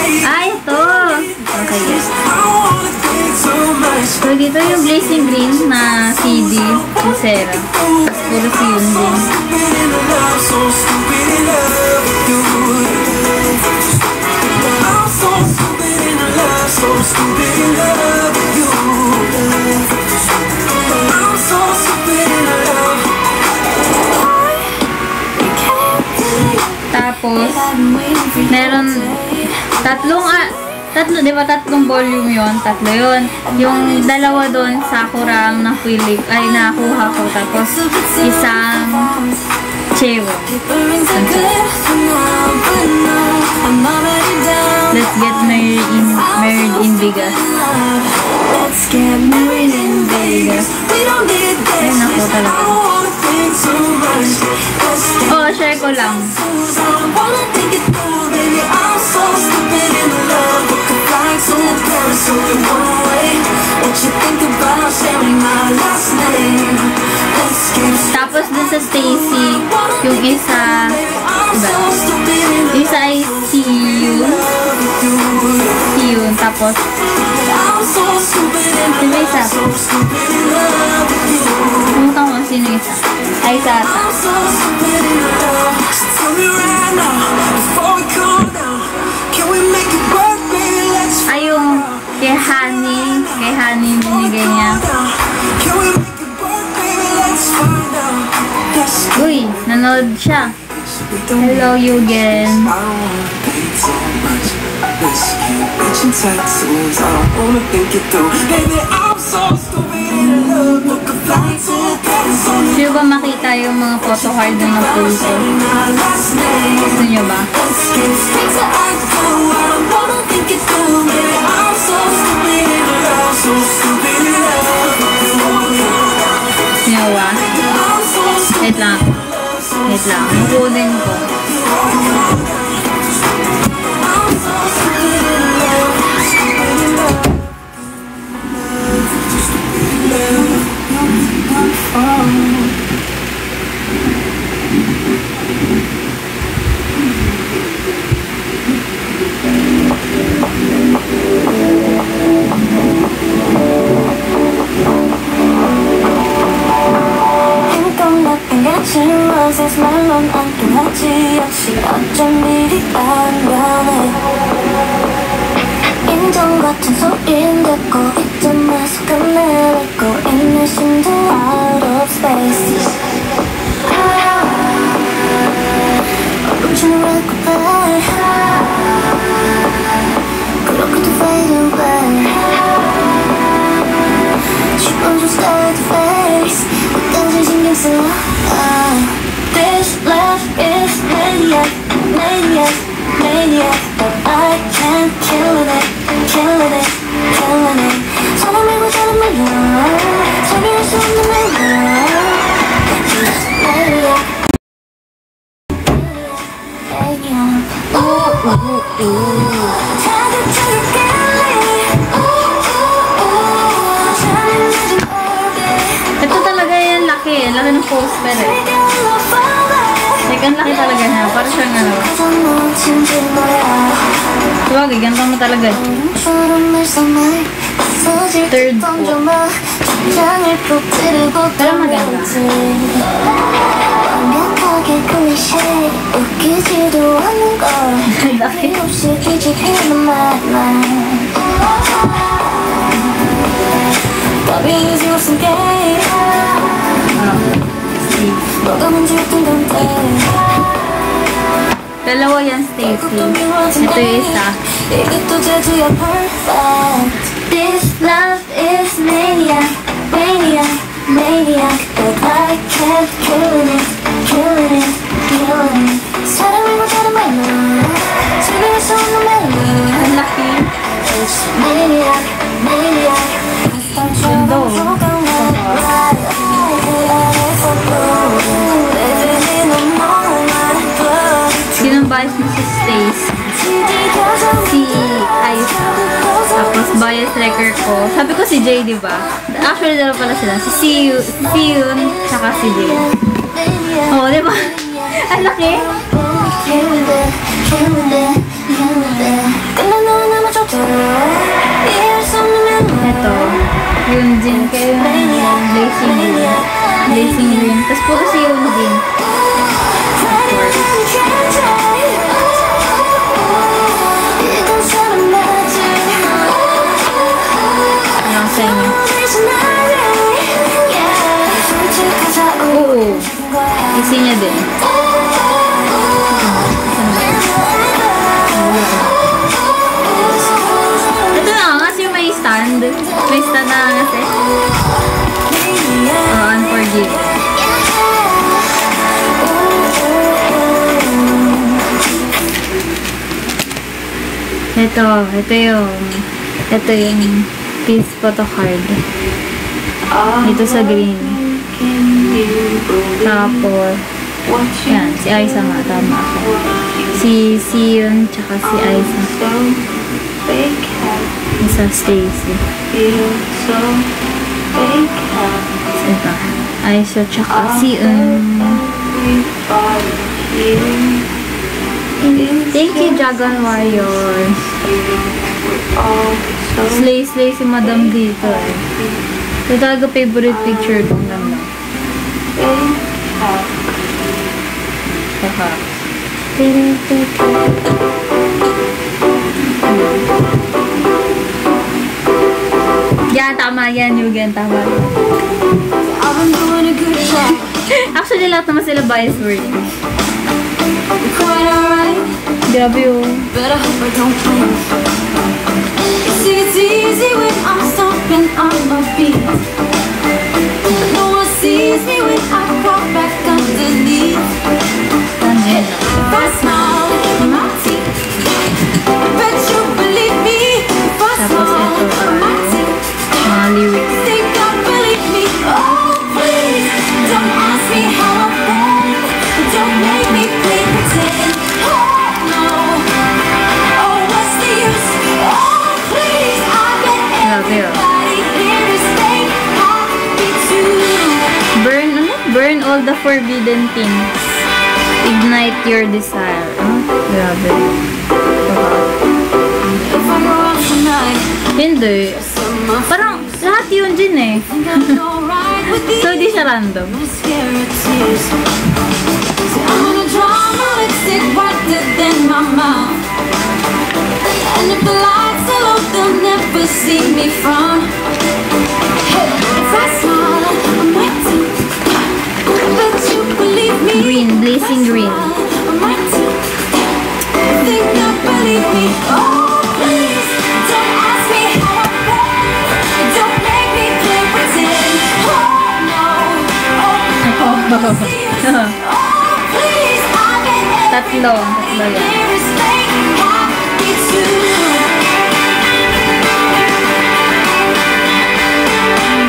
Ay, ito! Okay, yes. So, dito yung Blazing Green na CD ni Sarah. Tapos puro si Yoon din. Tapos, meron tatlo, di ba? Tatlong volume yon, tatlo yon. Yung dalawa doon, Sakura ang nakuha ko. Tapos, isang Chewo. Let's get married in Vegas. Ayun ako talaga. Oo, share ko lang. Tapos dun sa Stacy, yung isa, yung isa ay si Yun, tapos sino isa? Pumunta ko sino isa? Ay, Sata. Ay, yung kay Honey binigay niya. Uy, nanood siya. Hello, Yugen. Sure ba makita yung mga photo card na pulso? Gusto nyo ba? Nyo ba? Wait lang. Kunin ko. roses 말론 안 통하지 역시 어쩜 일이 안 가네 인정 같은 소린 듣고 이쯤에서 끝내고 있는 심장 out of space 멈추는 red carpet 그렇게도 fade away She wants to stare at the face 끝까지 신경 써 This love is maniac, maniac, maniac But I can't kill it, killing it, killing it 사람 말고 다른 말로 소리할 수 없는 말로 Just maniac, maniac Ooh, ooh, ooh Ito talaga yan laki ng poster eh. Like, ang laki talaga niya. Para siyang ano. Tuwag, ganito mo talaga. Third po. Pero maganda. Laki. Dalawa yan, Stacy. Ito yung isa. This love is maniac, maniac, maniac But I can't kill it, killing it, killing it 사랑을 못하는 말로 소리할 수 없는 말로 Ang laki. It's maniac, maniac Ganda. Sinong bias mo si Stace? Si Ice. Tapos bias wrecker ko. Sabi ko si Jay, diba? Actually, dalawa pala sila. Si Yun, tsaka si Jay. Oo, diba? Ang laki. Jin kayo blazing green. Blazing green. Tapos puro si Yoonjin. Ano sa inyo? Oo. Isi niya din. Ito na kasi may stand. May stand na kasi. Unforgiven. Ito yung peace photo card. Dito sa green. Tapos, yan, si Aiza nga, tama ako. Si Siyun, tsaka si Aiza. Isa Stacy. Ito, Aiza, tsaka Siyun. Thank you, Dragon Warriors. Slay si Madam dito eh. Ito talaga favorite picture ko. Ang ganda. Saka. Yan, tama yan. Yugen, tama yan. Actually, lahat naman sila bias word. Grabe yun. It's easy when I'm stomping on my feet. No one sees me when I crawl back underneath. If I smile with my teeth, bet you believe me. If I smile with my teeth, think I believe me. Oh please, don't ask me how I'm born. Don't make me play pretend. Oh no, oh what's the use? Oh please, I bet everybody here is fake happy too. Burn all the forbidden things. Ignite your desire. Grabe. If I go out tonight, Hindi. Parang lahat yun din eh. So, di siya random. I'm gonna draw my lipstick whiter than my mouth. And if the lights are low, they'll never see me from. Hey, if I smile, I might think. Bet you believe me. Green, blazing green. I might think I believe me. Oh, please, don't ask me how I felt. Don't make me play pretend. Oh no, oh please, I bet Tatlo yan. here is fake happy too.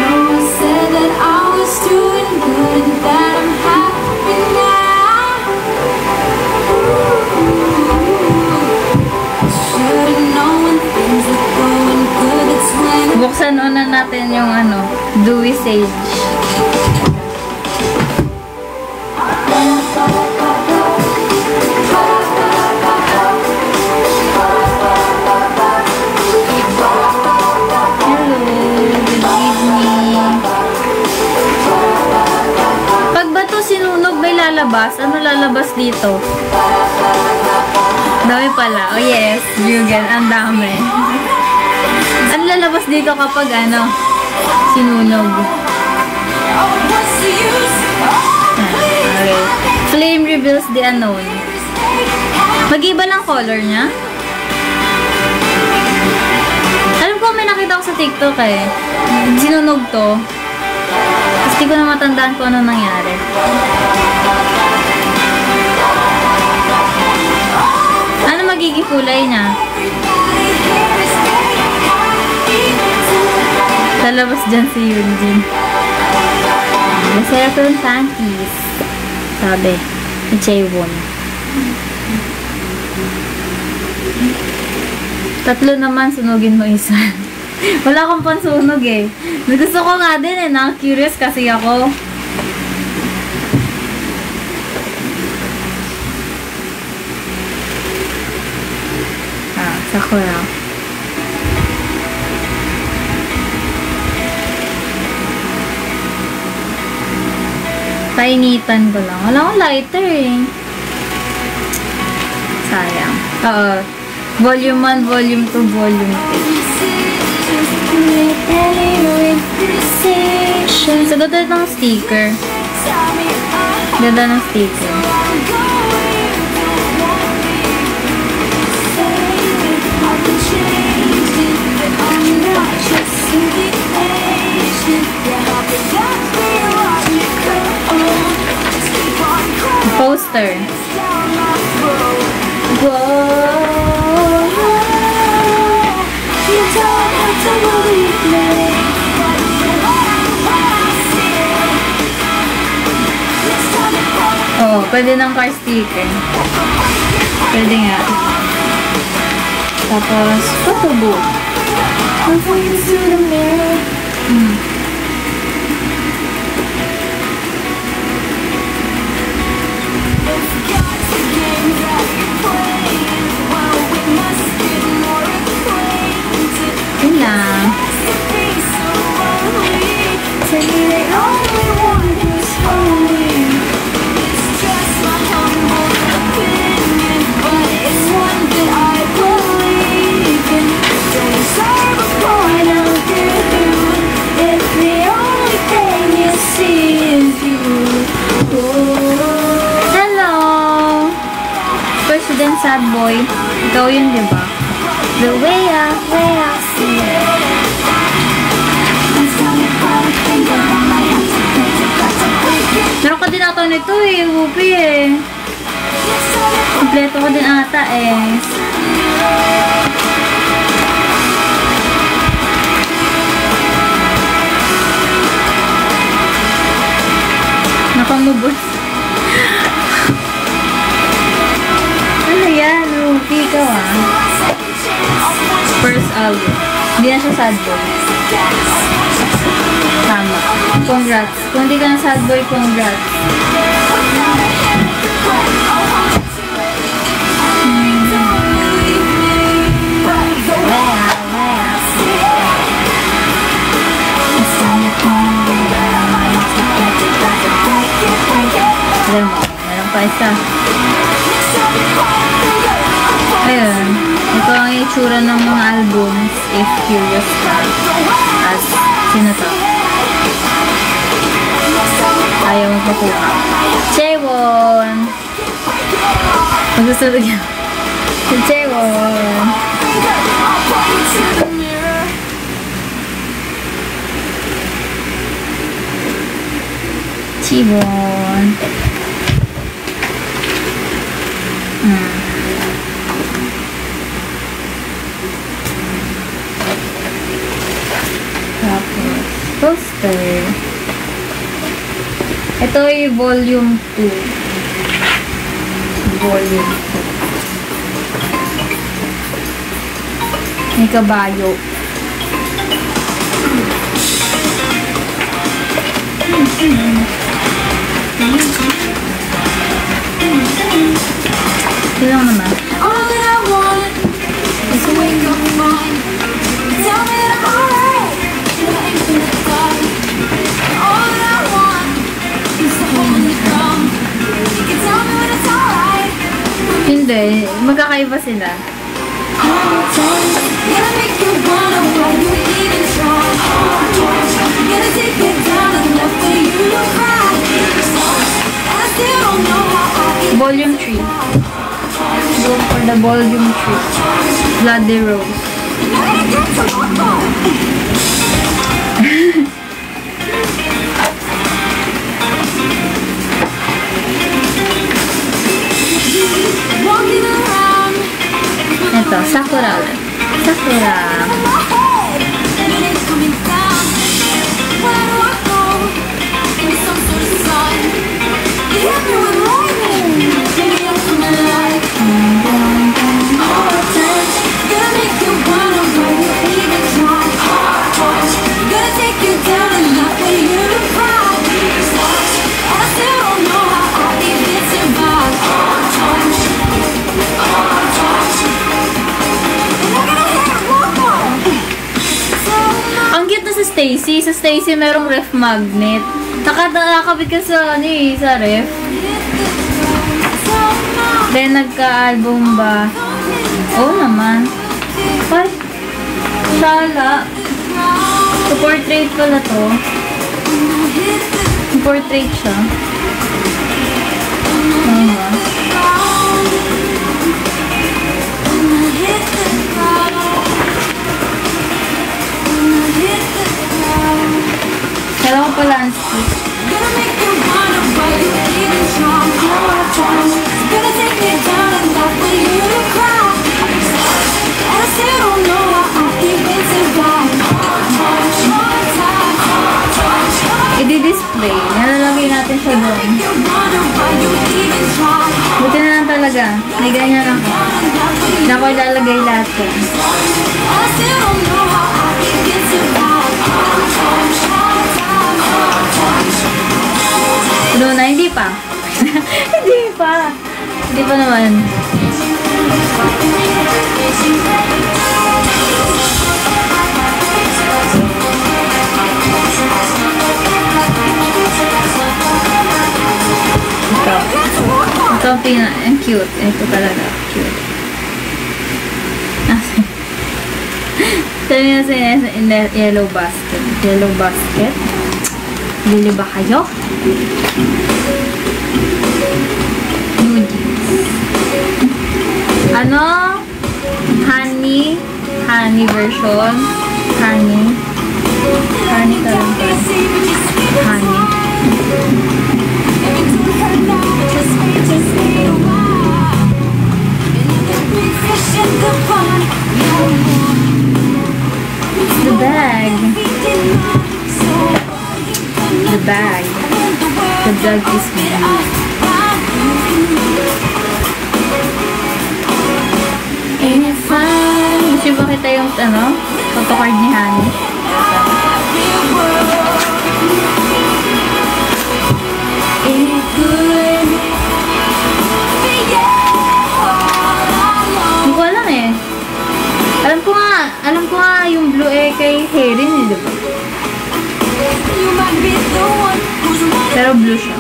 No one said that I was doing good and that I'm happy now. Should've known when things are going good, it's when Buksan una natin yung Dewy Sage. Hello, good evening. Pag ba to sinunog may lalabas? Ano lalabas dito? Dami pala. Oh yes, Yugen, ang dami. Ano lalabas dito kapag sinunog? oh, what's the use? Oh, Okay. Flame reveals the unknown. Mag-iba lang color niya? Alam ko may nakita ko sa TikTok eh. Sinunog to. Tapos di ko na matandaan kung ano nangyari. Ano magiging kulay niya? Lalabas dyan si Yoonjin. Masaya ko yung panties. Sabi ni Chaewon. Tatlo naman, sunugin mo isa. Wala akong pansunog eh. Gusto ko nga din eh. Na-curious kasi ako. Sakura. Painitan ko lang. Wala akong lighter eh. Sayang. Volume 1, Volume 2, Volume 3. So, ganda ng sticker. Ganda ng sticker. Poster. Oh, pwede ng car sticker. Pwede nga. Tapos, photo book. Yun lang. Hello! President Sad Boy. Ikaw yun, diba? The way I see it. Meron ka din ata nito eh, Whoopi eh. Kompleto ko din ata eh. Napamubos. Ano yan, Whoopi, ikaw ah. First album. Hindi na siya sad boy. Tama. Congrats. Kung hindi ka na sad boy, congrats. Alam mo, meron pa isa. Ayun. Ito ang itsura ng mga albums if curious ka. At sino to? Ayaw magpakuha. Chaewon! Magsusunod yan. Si Chaewon! Chaewon! Tapos, poster. Ito ay volume 2. Volume 2. May kabayo. Ito lang naman. All that I want is to wake up mine. Tell me that I'm alright. All that I want is to hold me down. You can tell me when it's alright. Hindi. Magkakaiba sila. Gonna make you wonder why you're even strong. Gonna take you down enough for you to cry. I still don't know how I feel. Volume 3. Go for the volume 3. Bloody Rose. Ito, Sakura ulit. Sakura. Ang cute na si Stacy. Sa Stacy merong ref magnet. Nakakabit ka sa, ano eh, sa ref. Then, nagka-album ba? Oo naman. Ay, sala. So, portrait pala to. Portrait siya. Kailangan ko pala ang stick. I-display. Nalalagay natin siya doon. Buti na lang talaga. May ganyan ako. Hindi ako ilalagay lahat ko. Ano na? Hindi pa. Hindi pa. Hindi pa naman. Ito ang cute. Ito talaga cute. Sabi na sa in the yellow basket. Yellow basket. Bili ba kayo? New jeans. Ano? Honey. Honey version. Honey. Honey talaga. Honey. The bag. The bag. The bag is me. Gusto ba kita yung photocard ni Honey? Hindi ko alam eh. Alam ko nga yung blue kay Herin eh, diba? Pero blue siya.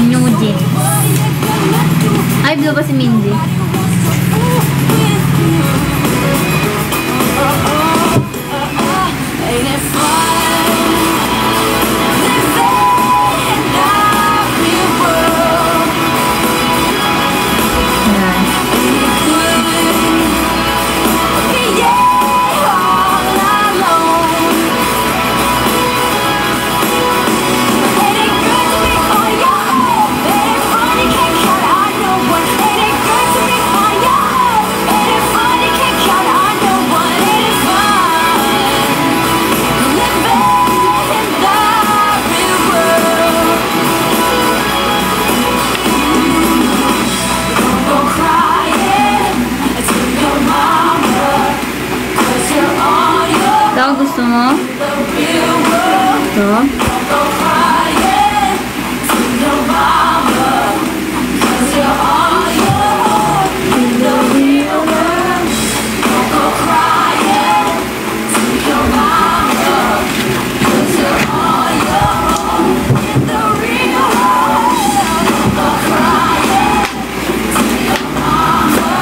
New jeans. Ay, blue ba si Mindy? Gusto mo? Ito.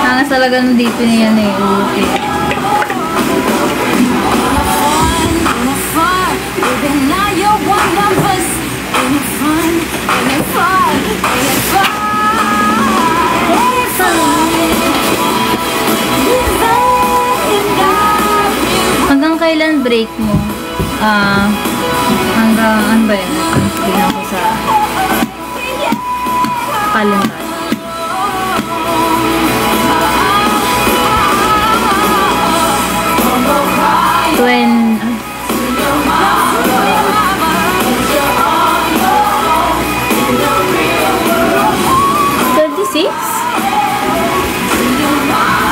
Hangas talaga ng dito niyan eh. Hanggang kailan break mo? Hanggang ano ba yun? Tignan ko sa calendar.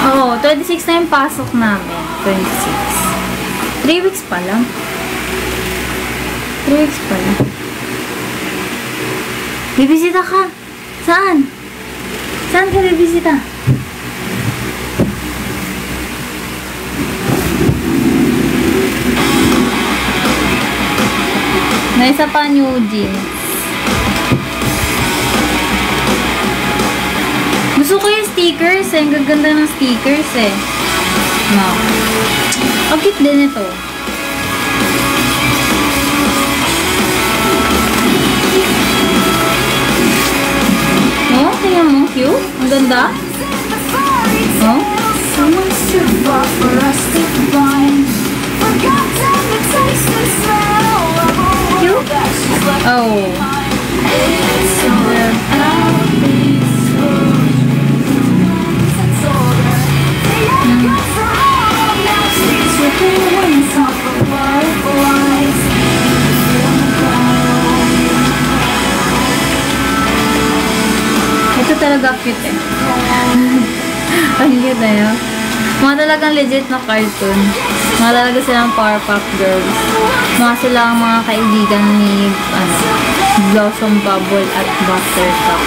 Oh, 26 na yung pasok namin. 26. 3 weeks pa lang. 3 weeks pa lang. Bibisita ka? Saan? Saan ka bibisita? May isa pa new jeans. Gusto ko yung stickers eh. Ang gaganda ng stickers eh. No. Ang cute din ito. Oh, tingnan mo. Cute. Ang ganda. Oh. Cute. Oh. Ito talaga cute eh. Ang cute eh. Mga talagang legit na cartoon. Mga talaga silang Powerpuff Girls. Mga silang mga kaibigan ni Blossom Bubble at Buttercup.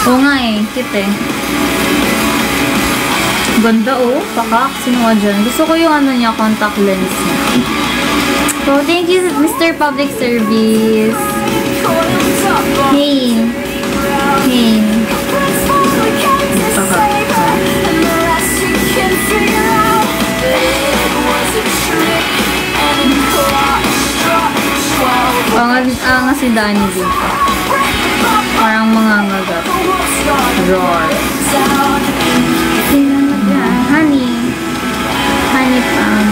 Oo nga eh, cute eh. Ganda oh, pakak, sino ka dyan? Gusto ko yung ano niya, contact lens niya. So, thank you Mr. Public Service. Hey. Hey. Pakak. Ang si Danny din pa. Parang mga ngagat. Roar. Honey. Honey pang.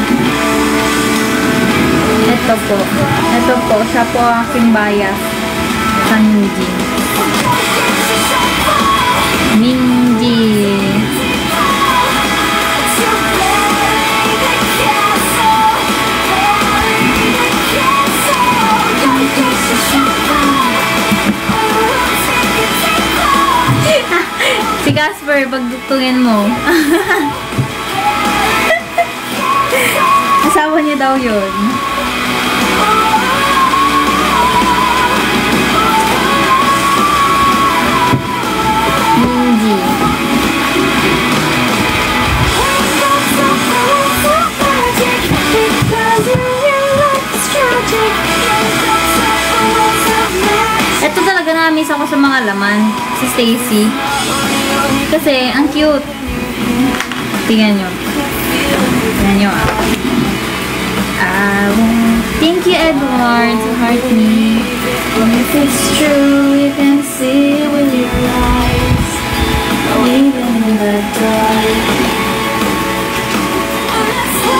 Ito po. Ito po. Siya po ang aking bias sa Minji. Minji. Si Casper, pagdugtungin mo. Asawa niya daw yun. Minji. Ito talaga na-miss ako sa mga laman. Si Stacy. Kasi, ang cute. Tingnan nyo. Tingnan nyo ah. Thank you, Edward. So heart me. If it's true, you can see with your eyes. Even in the dark.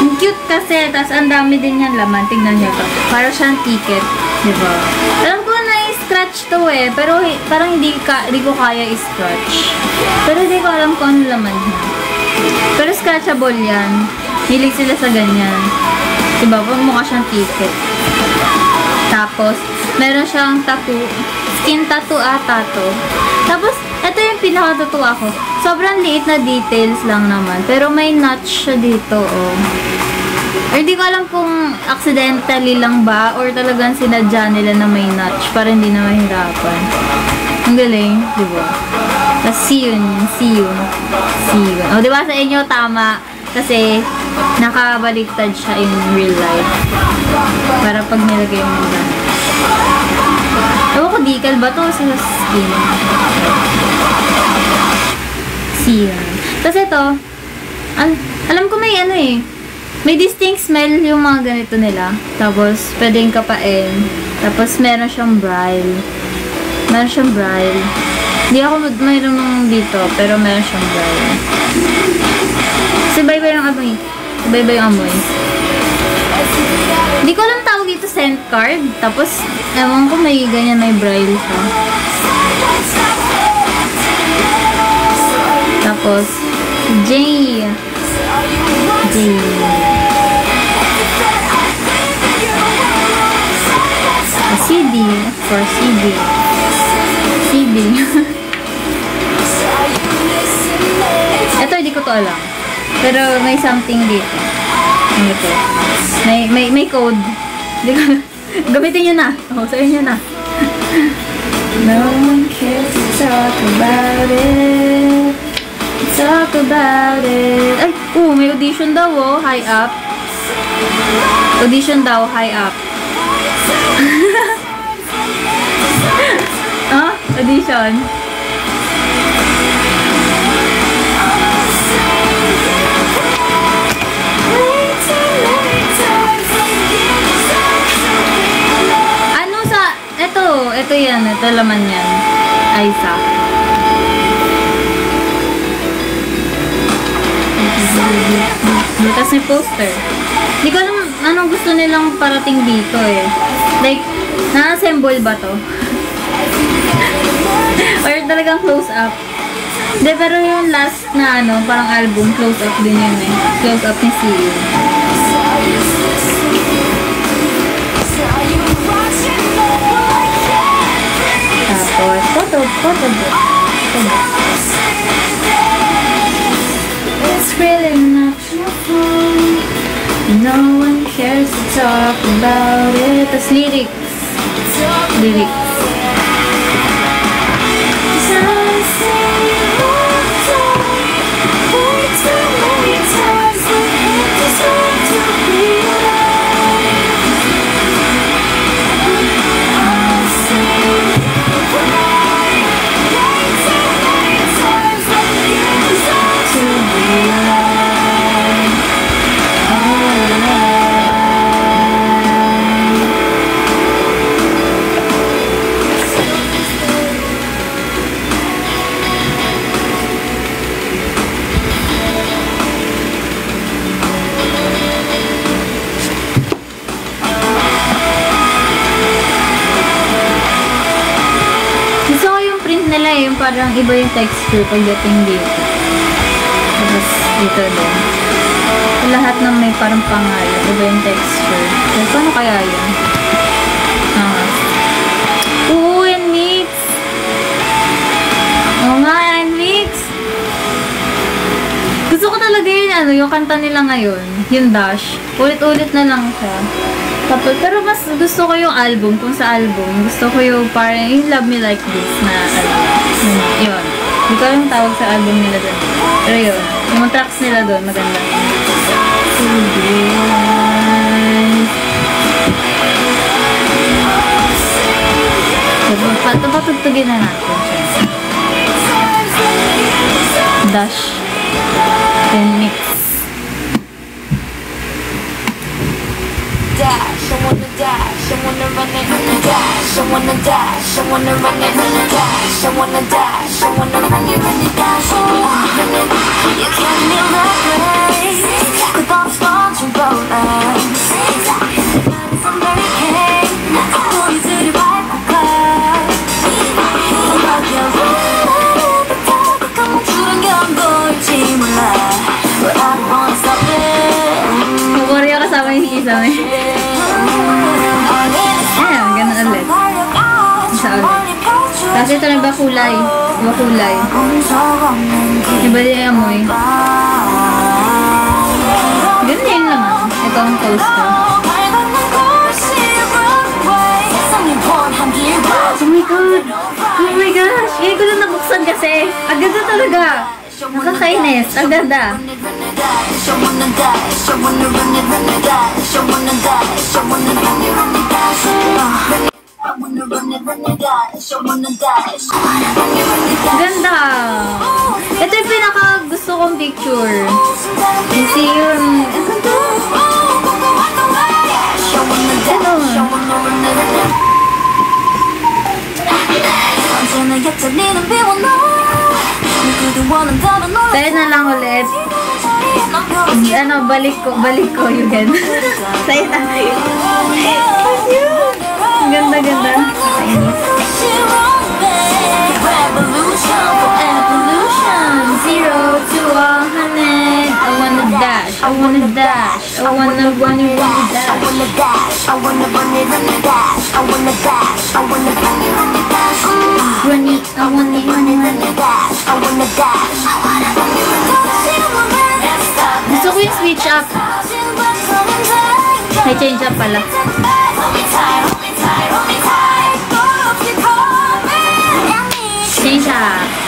Ang cute kasi. Tapos, ang dami din yan laman. Tingnan nyo to. Para siyang ticket. Diba? Alam ko na i-scratch to eh. Pero parang hindi ko kaya i-scratch. Pero hindi ko alam kung ano laman niya. Pero scratchable yan. Hilig sila sa ganyan. Diba? Mukha siyang ticket. Tapos, meron siyang tattoo. Skin tattoo ata to. Tapos, ito yung pinakatutuwa ko. Sobrang liit na details lang naman. Pero may notch siya dito, oh. Or di ko alam kung accidentally lang ba or talagang sinadya nila na may notch para hindi na mahirapan. Ang galing, di ba? Tapos see yun. O, di ba sa inyo tama? Kasi nakabaliktad siya in real life. Para pag nilagay mo na. Ewan ko, decal ba to sa skin? See yun. Tapos ito, alam ko may ano eh. May distinct smell yung mga ganito nila. Tapos, pwedeng kapain. Tapos, meron siyang braille. Hindi ako mayroon nung dito, pero meron siyang braille. Sabay ba yung amoy? Hindi ko alam tawag dito scent card. Tapos, ewan ko may ganyan, may braille siya. Tapos, J. CD. For CD. CD. Ito, hindi ko to alam. Pero may something dito. Ano to? May code. Hindi ko, gamitin nyo na. Sabihin nyo na. No one cares to talk about it. Talk about it. Ay, may audition daw, high up. Audition daw, high up. Audition. Ano sa... Ito yan. Ito laman yan. Aiza. Tapos may poster. Hindi ko alam anong gusto nilang parating dito eh. Like, na-assemble ba to? Or talagang close up? Hindi, pero yung last na parang album, close up din yun eh. Close up ni CEO. Tapos, photo book. It's really not your fault. No one cares to talk about it. Tapos lyrics. Yung parang iba yung texture pagdating dito. Tapos dito din. Lahat ng may parang pangalan, iba yung texture. So, paano kaya yun? NMIX! Oo nga, NMIX! Gusto ko talaga yun, yung kanta nila ngayon. Yung Dash. Ulit-ulit na lang siya. Tapos, pero mas gusto ko yung album, kung sa album, gusto ko yung parang, yung Love Me Like This na yun. Hindi ko yung tawag sa album nila doon. Pero yun, yung tracks nila doon, maganda. So, patutugin na natin siya. Dash. NMIX. Dash, I wanna dash, I wanna run it, dash, I wanna dash, I wanna run it, dash, I wanna dash, I wanna run it, dash, you can't live that way, with all the storms and rollers, I'm very king, 우리 둘이 밟고 가, 너가 멈추는 게 안 보일지 몰라, but I don't wanna stop it. Korea kasama yung kisame. Ganun ulit. Isa ulit. Kasi ito nagba kulay. Iba kulay. Iba din yung amoy. Ganun yun naman. Ito ang poster. Oh my god! Oh my gosh! Ngayon ko lang nabuksan kasi. Ang ganda talaga. Nakakainis. Ang ganda. Ganda. Ito yung pinaka gusto kong picture. Kasi yun. Ang ganda. Tayo na lang ulit. Balik ko yun. Tayo na. Ganda. Evolution 0 to 100. dash. I wanna run it, run it, dash. I wanna dash. I wanna run it, run it, dash. I wanna dash. I wanna run it, run it, dash. Run it, I wanna run it, run it. Dash. I wanna dash. I wanna run it, run it, dash. Gusto ko yung switch up. May change up pala. Change up.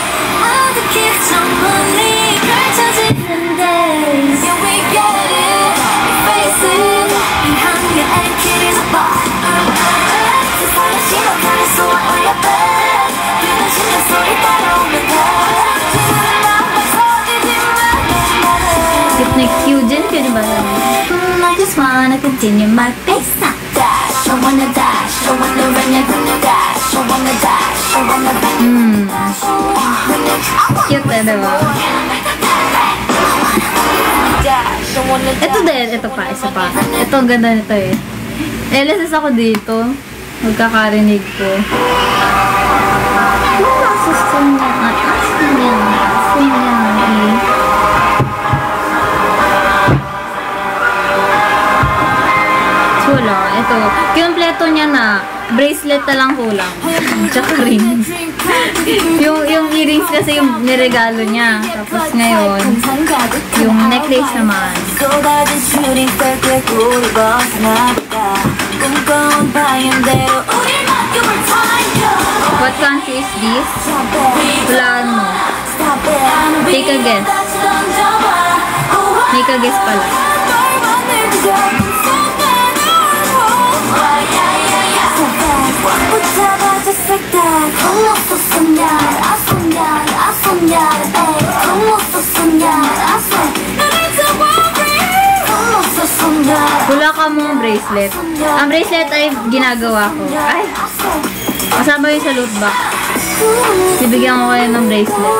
Cute din ba? I just wanna continue my pace. Dash, I wanna dash, I wanna run it, dash, I wanna dash, I wanna dash. Cute eh, diba? Ito din, ito pa, isa pa. Ito, ang ganda nito eh. LSS ako dito. Magkakarinig ko. Ano nasusun niya? Asun niya. Asun niya. Wala. Ito. Kinumpleto niya na. Bracelet na lang kulang. Tsaka ring. yung earrings kasi yung niregalo niya. Tapos ngayon, yung necklace naman. What country is this? Hulaan mo. Take a guess. Make a guess pala. Wala ka mong bracelet. Ang bracelet ay ginagawa ko. Ay! Kasama yun sa loot box. Bibigyan ko kayo ng bracelet.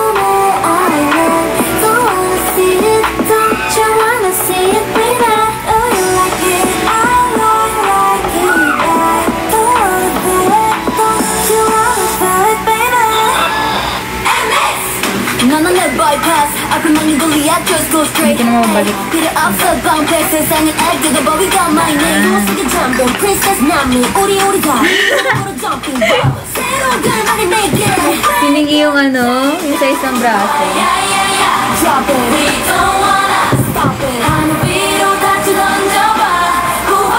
bypass. Aku menggeliat just go straight. Tidak upset bang peses sangat active but we got my name. Masih ke jumping princess nami. Uri dah. Jumping zero gun money make it. Piningi yung ano, yung sa isang braso. Drop it. We don't wanna stop it.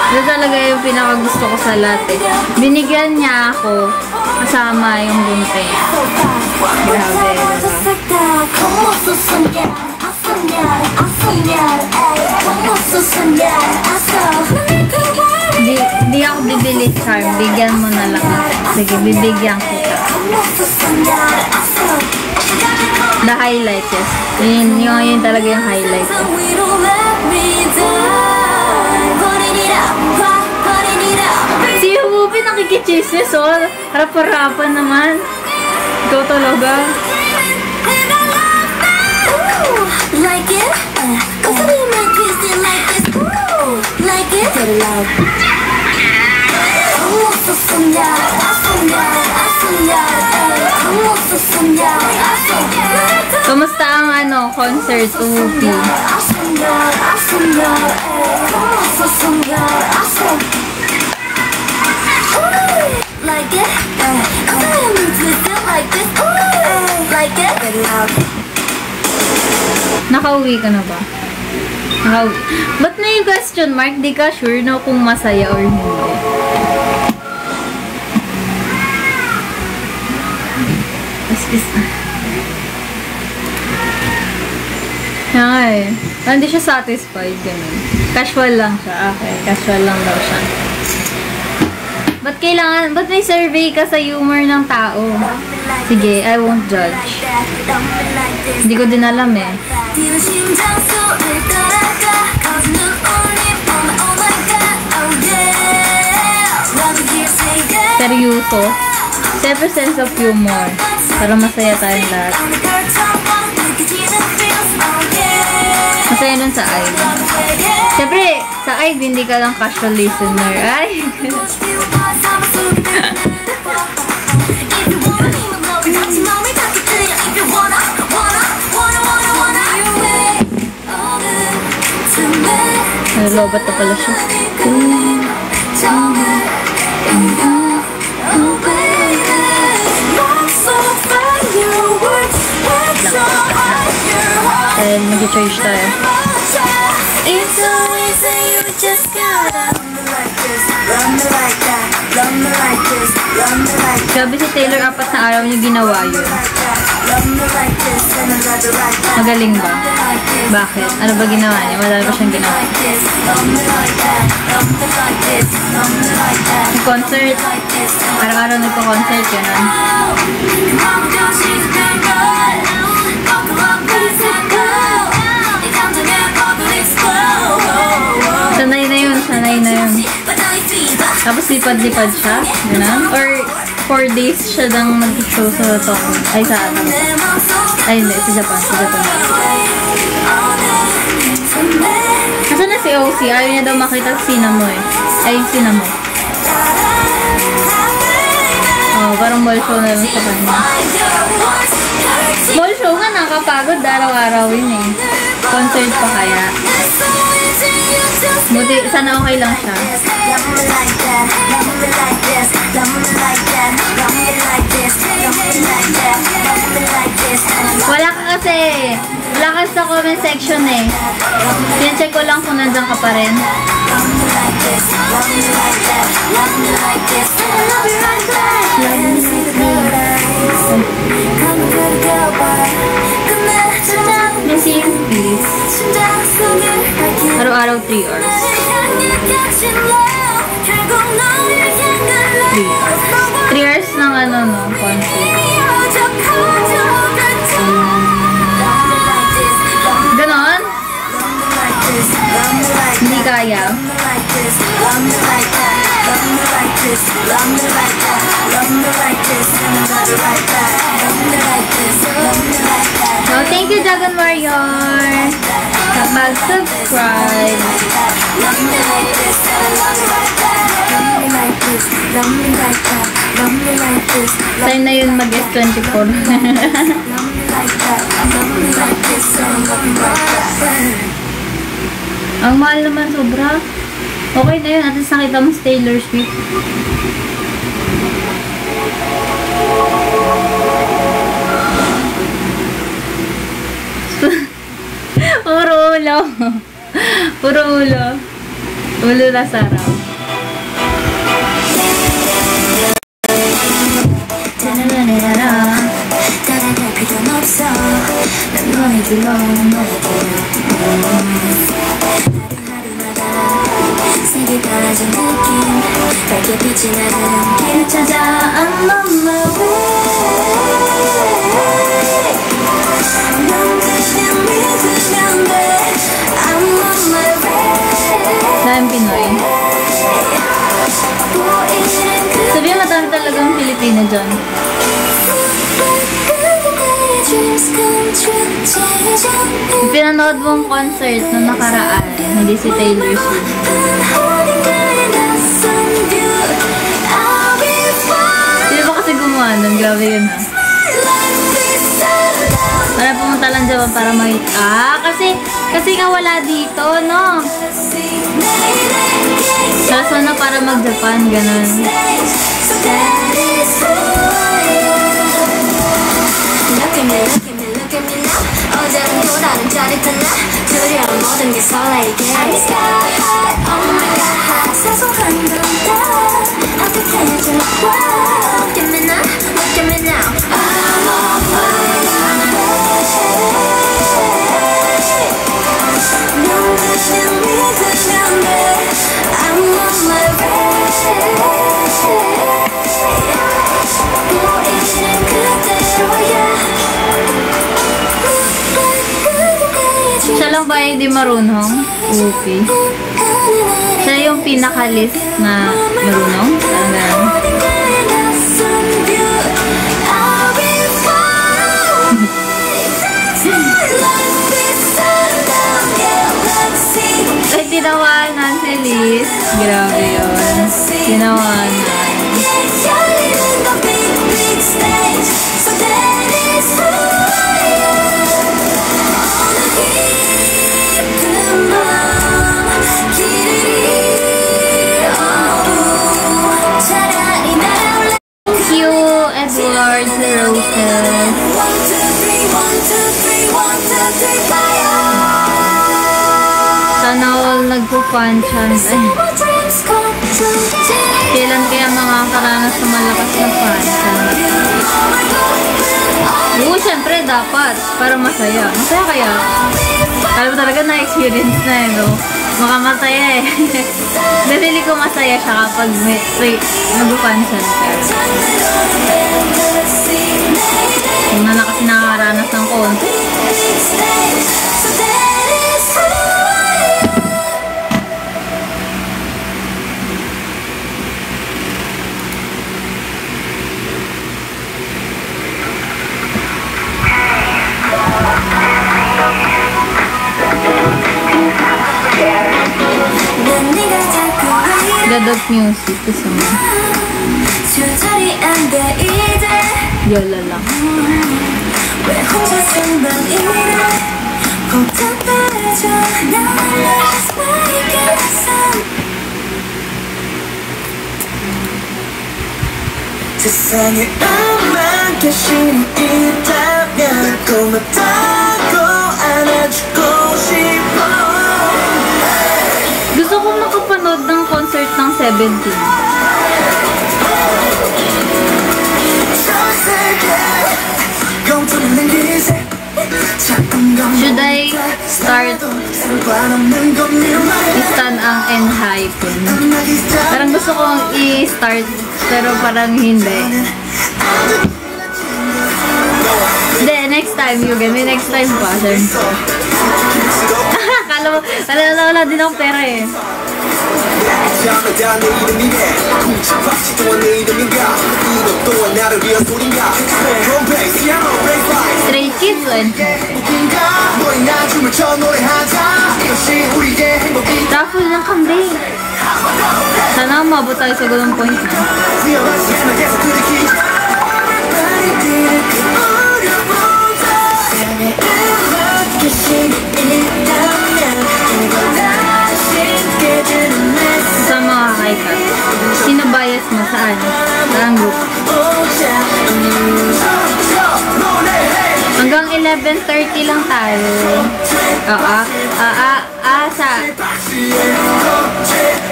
Ito talaga yung pinakagusto ko sa lahat eh. Binigyan niya ako kasama yung gunting. Grabe, Di ako bibili, Charm. Bigyan mo na lang. Sige, bibigyan kita. The highlight, yes. Yun talaga yung highlight. Si Ruby nakikichismis, oh. Harap-harapan naman. Ikaw talaga. Like it? Cause we might twist it like this. Like it? Get it loud. Kamusta ang ano, concert to Ruby? Like it? Cause I am twisted like this. Like it? Get it loud. Nakauwi ka na ba? Nakauwi. Ba't may question mark? Di ka sure no kung masaya or hindi. Ay, hindi siya satisfied. Ganun. Casual lang siya. Okay, casual lang daw siya. Ba't may survey ka sa humor ng tao? Sige, I won't judge. Hindi ko din alam eh. Seryoso. Siyempre sense of humor. Para masaya tayong lahat. Masaya nun sa IVE. Siyempre, sa IVE, hindi ka lang casual listener. Ay! Lobat na pala siya. And mag-charge tayo. Grabe si Taylor, 4 na araw niya ginawa yun. Magaling ba? Bakit? Ano ba ginawa niya? Madami pa siyang ginawa. Yung concert. Araw-araw nagpa-concert yun. Sanay na yun. Sanay na yun. Tapos lipad-lipad siya. Ganun. Or 4 days siya nang nag-show sa Tokyo. Ay, sa ano? Ay, hindi. Sa Japan. Sa Japan. Nasaan na si OC? Ayaw niya daw makita si Sinamo eh. Ay, Sinamo. Oh, parang mall show na lang sa kanya. Mall show nga, nakakapagod. Araw-araw yun eh. Concert pa kaya. Buti, sana okay lang siya. Wala ka kasi. Wala ka sa comment section eh. Pinacheck ko lang kung nandiyan ka pa rin. Missing peace. Araw-araw 3 hours. 3 hours ng ano no, concert. Ganon? Hindi kaya. So, thank you, Dragon Warrior. Mag-subscribe. Time na yun mag-S24. Ang mahal naman sobra. Okay na yun. At least nakita mo si Taylor Swift. Puro ulo. Puro ulo. Ulo na sarap. 색이 달라진 느낌 밝게 빛이 나는 길 찾아 I'm on my way 넌 그냥 믿으면 돼 I'm on my way Saan Pinoy? Sabi mo matami talagang Pilipino dyan. Pinanood mong concert na nakaraan, hindi si Taylor Swift. Hindi ba kasi gumawa nun? Grabe yun ha. Para pumunta lang dyan para kasi nga wala dito, no? Kaso na para mag-Japan, ganun. 어제는 또 다른 짜릿한 나 두려운 모든 게 설레게 I'm sky high, oh my god 사소한 건다 어떡해줘 Wow, give me now, look at me now I'm on fire 넌 그냥 믿으면 돼 I'm on my way 보이는 그대로야 Siya lang ba yung di marunong? Okay. Siya yung pinaka-list na marunong? Parang gano'n. Ay, tinawanan si Liz. Grabe yun. Tinawanan. flowers and roses. Sana all nagpo-fan-chant. Ay, kailan kaya makakaranas ng malakas na fan-chant? Oo, syempre dapat. Para masaya. Masaya kaya? Alam mo talaga na-experience na eh, no? Makamasaya eh. Nabili ko masaya siya kapag nag-fan-chant ka. Kung na kasi nakakaranas ng konti. God of music gusto mo. Yola lang. 세상에 암만 계신이 있다면 고맙다고 안아주고 싶어. Gusto ko makapanood ng concert ng 17. Should I start istan ang Enhypen? Parang gusto kong i-start pero parang hindi. Hindi, next time, Yugen. May next time pa, sir. Wala din akong pera eh. Stray Kids eh. Raffle ng kambing. Sana umabot tayo sa ganung point na. Sa mga kaikat, sino bias mo? Saan? Saan group? Hanggang 11:30 lang tayo.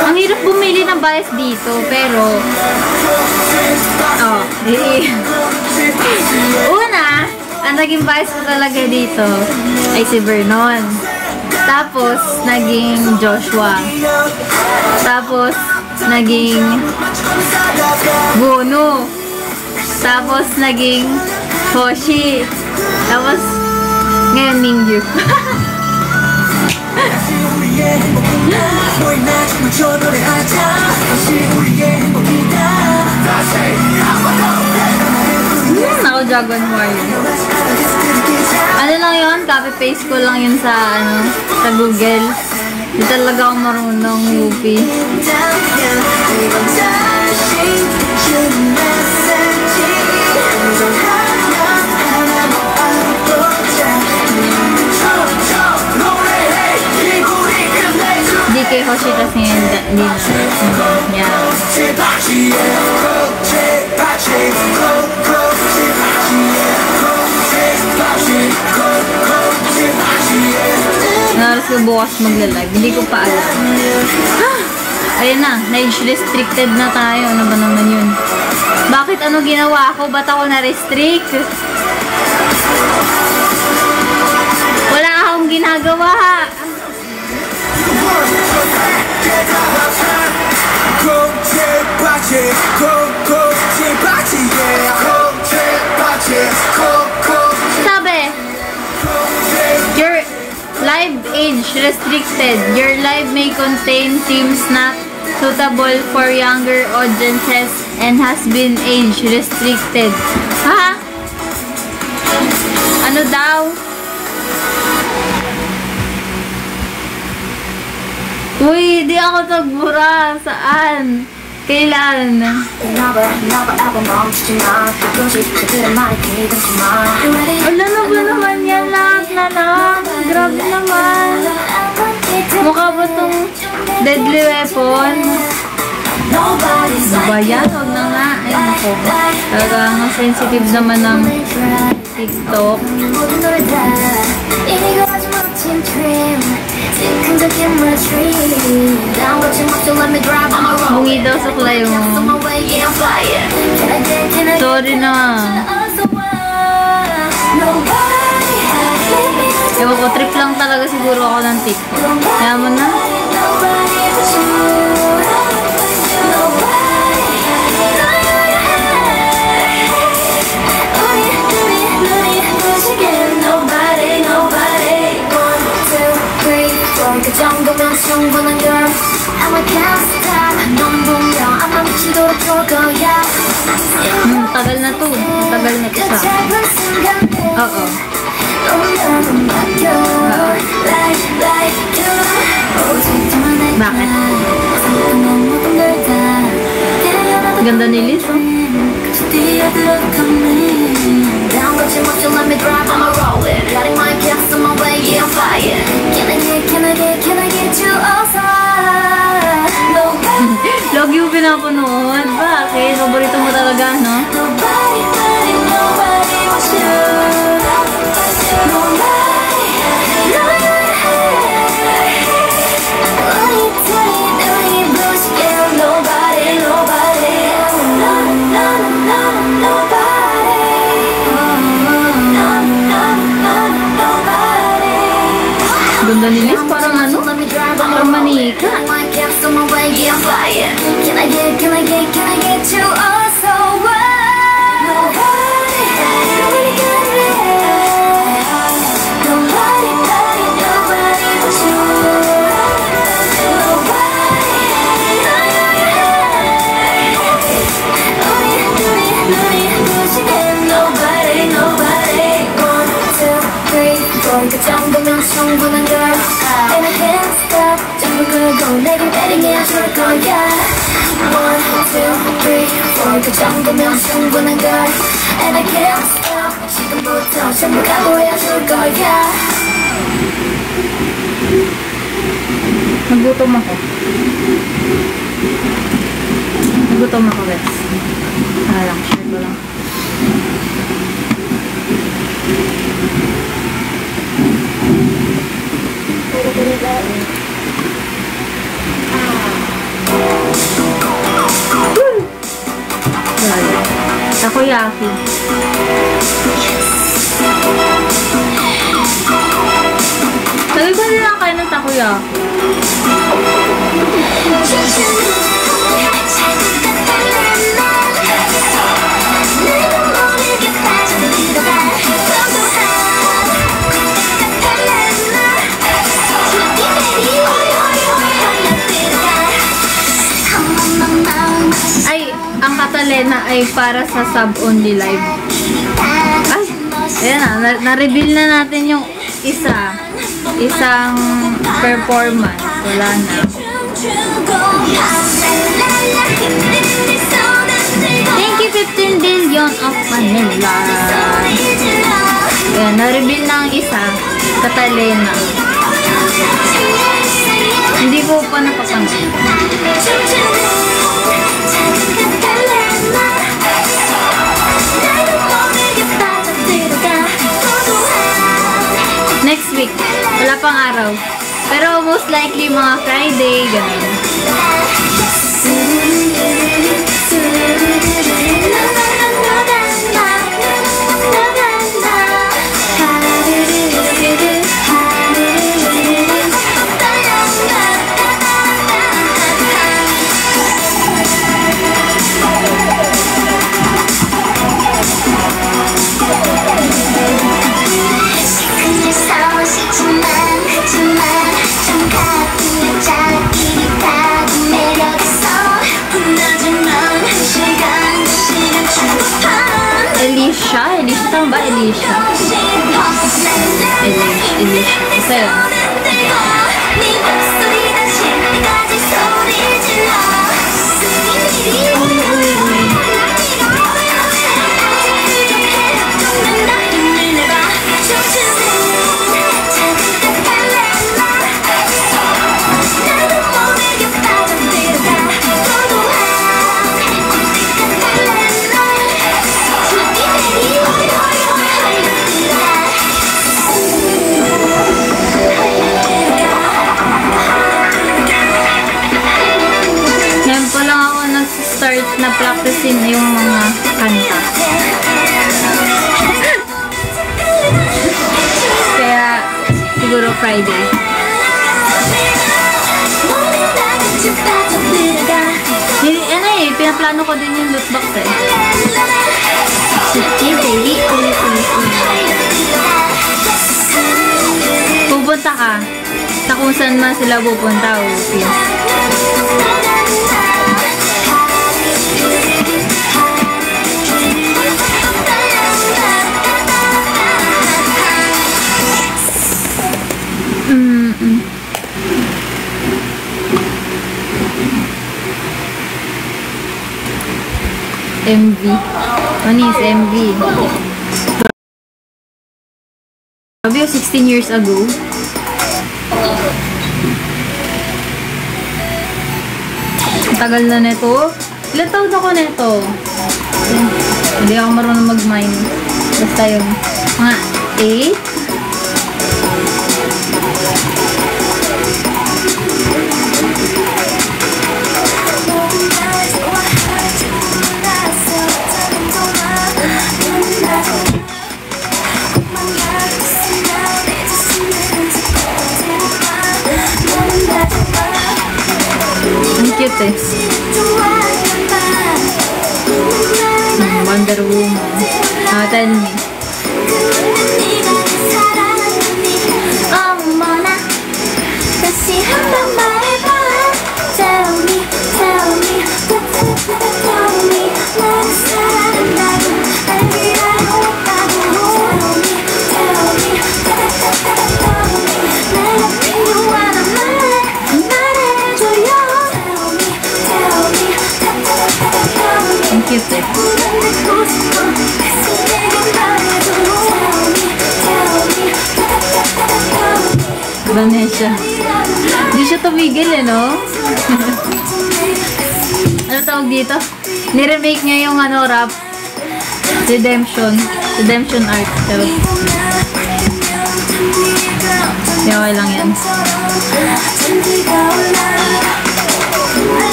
Ang hirap bumili ng bias dito, pero una, ang naging bias ko talaga dito ay si Vernon. Tapos, naging Joshua. Tapos, naging Bono. Tapos, naging Hoshi. Tapos, ngayon Mingyu. Ako, Dragon Warrior. Ano lang yun? Copy-paste ko lang yun sa, sa Google. Hindi talaga ako marunong UP. DK Hoshi kasi hindi na. Naras ko bukas magla-live. Hindi ko pa alam. Ayun na. Na-age restricted na tayo. Ano ba naman yun? Bakit ano ginawa ko? Ba't ako na-restrict? Wala akong ginagawa. Sabi, your live age restricted. Your live may contain themes not suitable for younger audiences and has been age restricted. Ha? Ano daw? Uy, di ako tagbura. Saan? Kailan? Wala na ba naman yan lahat na lang? Grabe naman. Mukha ba itong deadly weapon? Ba yan? Huwag na nga Ay, nako. Talagang sensitive naman ng TikTok. Bungi daw sa kulay mo. Sorry na. Ewan ko, trip lang talaga siguro ako ng TikTok. Kaya mo na. 그 정도면 충분한 girl I'm a gangster 넌 분명 아마 미치도록 볼 거야 tagal na to. Tagal na to sa oo. Bakit? Ganda ni Liz, oh. Logi mo pinapanood? Bakit? Paborito mo talaga, no? Ganda ni Liz, parang ano? Parang manika. 그 정도면 충분한 girl And I can't stop 전부 걸고 내게 베링해야 줄 거야 1, 2, 3, 4 그 정도면 충분한 girl And I can't stop 지금부터 전부 각오해야 줄 거야 Nagutom ako. Nagutom ako, guys. Lang, share ko lang. Takoyaki. Sabi ko nila kayo ng takoyaki. Ay, ang Catalina ay para sa sub-only live. Ay, ayan na, na-reveal na natin yung isang performance. Wala na. Thank you 15 billion of Manila. Ayan, na-reveal na ang isa. Catalina. Hindi ko pa napapangin. Next week. Wala pang araw. Pero most likely mga Friday, ganun. Elisha, tama ba? Elisha. Isa yun. yung mga kanta. Kaya, siguro Friday. Ano eh, pinaplano ko din yung loot box eh. Pupunta ka. Sa kung saan man sila pupunta, okay. MV. Ano is MV? Sabi 16 years ago. Tagal na neto. Ilan taon ako neto? Hindi ako marunong mag-mine. Basta yung mga 8. Ang cute eh. Wonder Woman. Tell me. Ang cute eh. Vanessa. Hindi siya tumigil eh, no? Ano tawag dito? Niremake niya yung ano, rap. Redemption art. So, okay lang yan.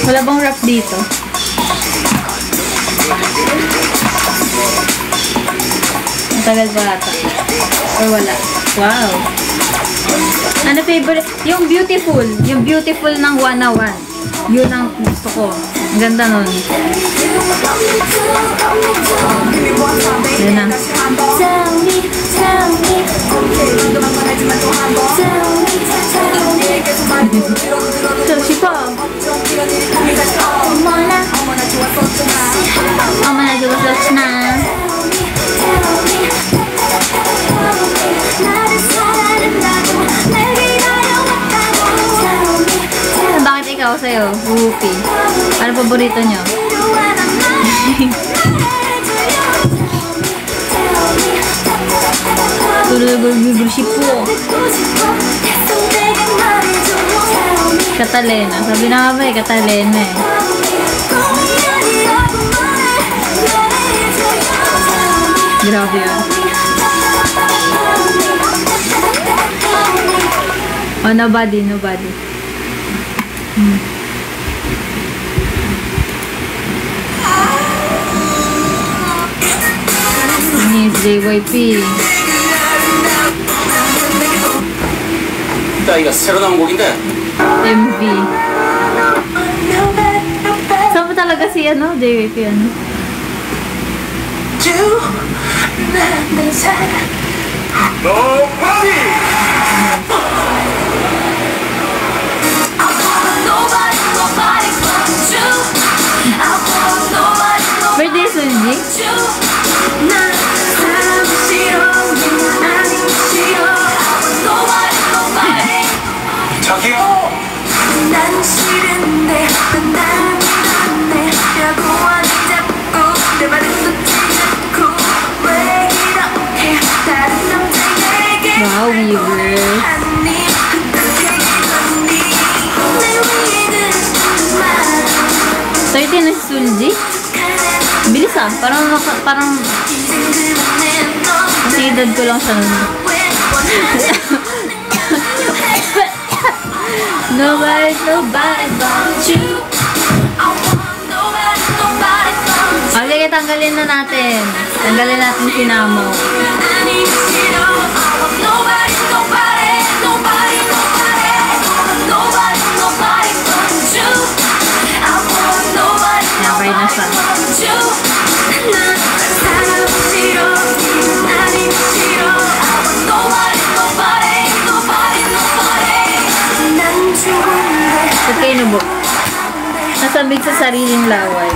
Wala bang rap dito? Matagal ba ata? Or wala? Wow! Ano favorite? Yung beautiful. Yung beautiful ng 101. Yun ang gusto ko. Ang ganda nun. Yun na. Joshi po. 어머나 죽었었나. Bakit ikaw sa'yo? Whoopi. Ano paborito nyo? Tulog-gugul-si po. Catalina. Sabi na nga ba eh, Catalina eh. Grabe yun. Oh, nobody. Yes, JYP. 이거 새로 나온 곡인데 MV. Saan ba talaga si ano? JYP ano? Nobody! Nobody Birthday Sunji? 저기요. 난 싫은데 난 라고 하니 자꾸 내 말은 듣지 않고 왜 이렇게 다른 남자에게 Wow, weaver. 하니 어떻게 이러니 내 위에 든 말 13 na si Sunji? Bilis ah. Parang kasi edad ko lang siya nun. Nobody but you. Okay, tanggalin na natin. Tanggalin natin si Namo. Okay na siya. Ba't kayo nubok? Nasabig sa sariling laway.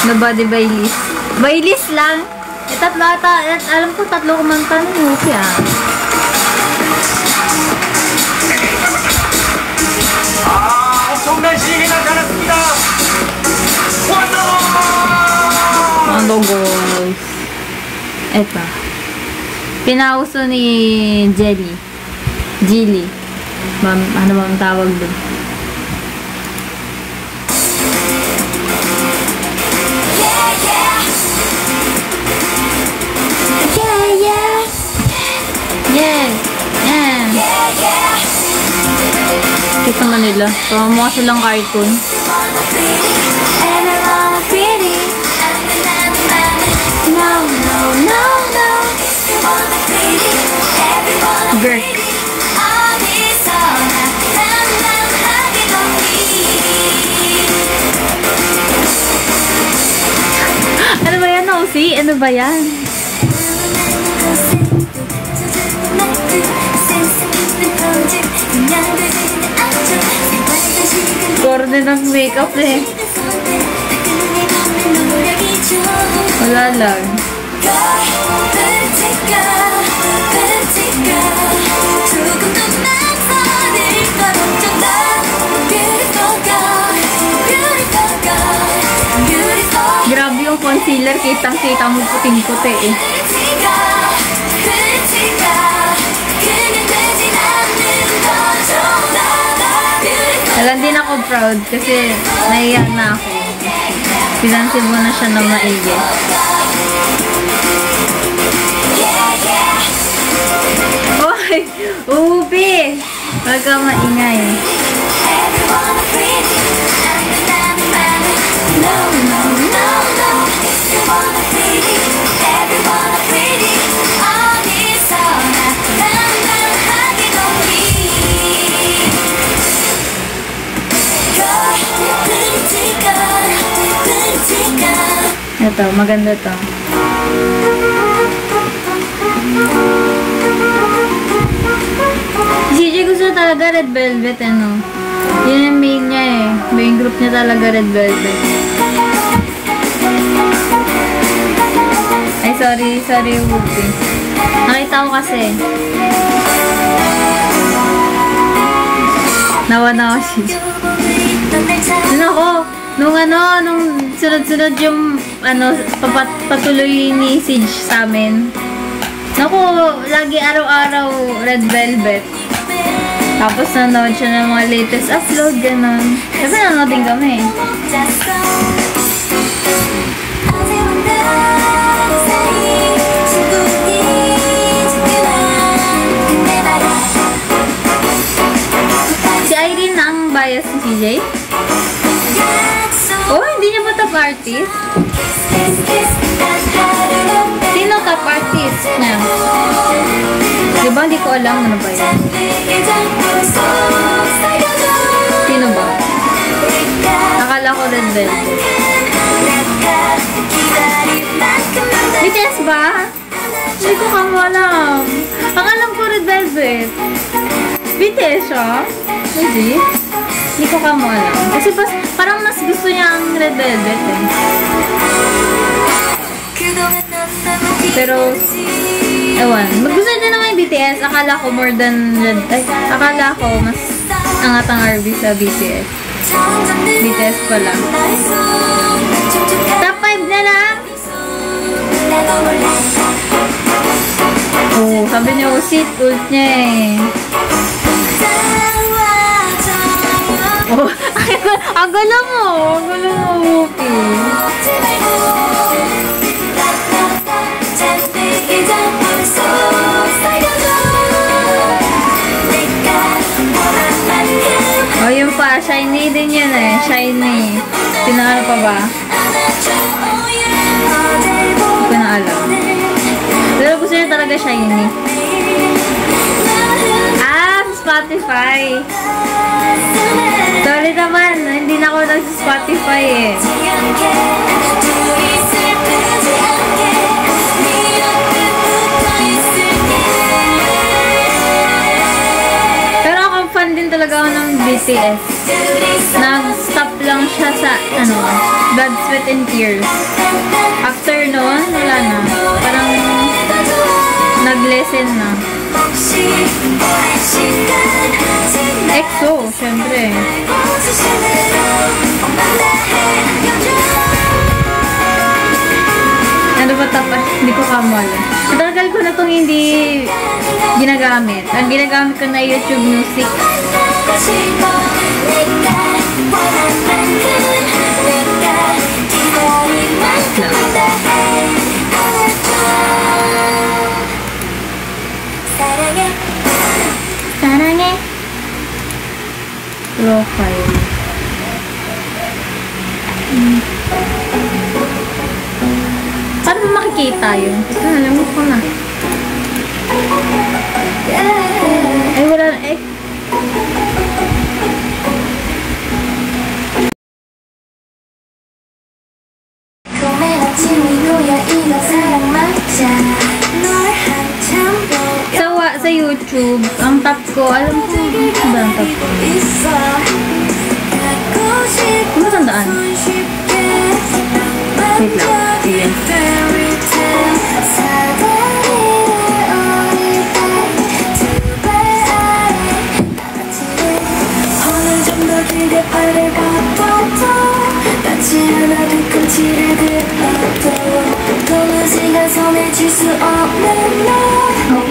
Nobody Baileys. Baileys lang. Tatlo ata. Alam ko tatlo kumanta ng movie ah. 엄청난 시기 나타났습니다. Ano guys? Eto. Pinauso ni Jelly. Jilly. Ano bang tawag doon? Kita man nila. Mukha silang cartoon. Girl. Ano ba yan, Osi? Ano ba yan? Coordinate ng makeup eh. Wala lang. Grabe yung concealer, kitang-kita mo puting-puti eh. Alam din ako proud kasi naiyak na ako. Pinansin mo na siya na maigi. Oy! Ubi! Huwag ka maingay. Ito, maganda to. CJ gusto talaga red velvet, ano. Yun yung main niya eh. Main group niya talaga red velvet. Ay, sorry, Whoopi. Nakita ko kasi. Nawa siya. Nako, nung sunod-sunod yung patuloy ni Siege sa amin. Naku, lagi araw-araw red velvet. Tapos nanood siya ng mga latest upload, ganun. Kasi nanood din kami. Si Irene ang bias ni CJ? top artist? Sino top artist niya? Diba hindi ko alam ano ba yan? Sino ba? Akala ko Red Velvet. BTS ba? Hindi ko kamo alam. Akala ko Red Velvet. BTS siya? Hindi. Hindi ko kamo alam. Kasi parang mas gusto niya ang Red Velvet eh. Pero, ewan. Gusto niya naman yung BTS. Akala ko more than Red. Ay, akala ko mas angat ang RB sa BTS. BTS pala. Top 5 na lang. Oh, sabi niya, sit ult niya eh. Oh, ang gala mo. Ang gala mo, Whoopi. Oh, yun pa. Shiny din yun eh. Shiny. Ano pa ba? Hindi ko na alam. Pero gusto niya talaga Shiny. Ah, Spotify. Sorry naman. Hindi na ako nag-Spotify eh. Fan din talaga ako ng BTS. Nag-stop lang siya sa, Blood, Sweat, and Tears. After nun, wala na. Parang, nag-lesson na. EXO, syempre. Ano ba tapos? Hindi ko kamala. Matagal ko na itong hindi ginagamit. Ang ginagamit ko na YouTube Music. Saranghe. Profile. Paano mo makikita yun? Alam mo ko na. Ay, wala na eh. Sa YouTube, ang top ko, alam ko, ano ba ang top ko? Matandaan. Wait lang. Sige.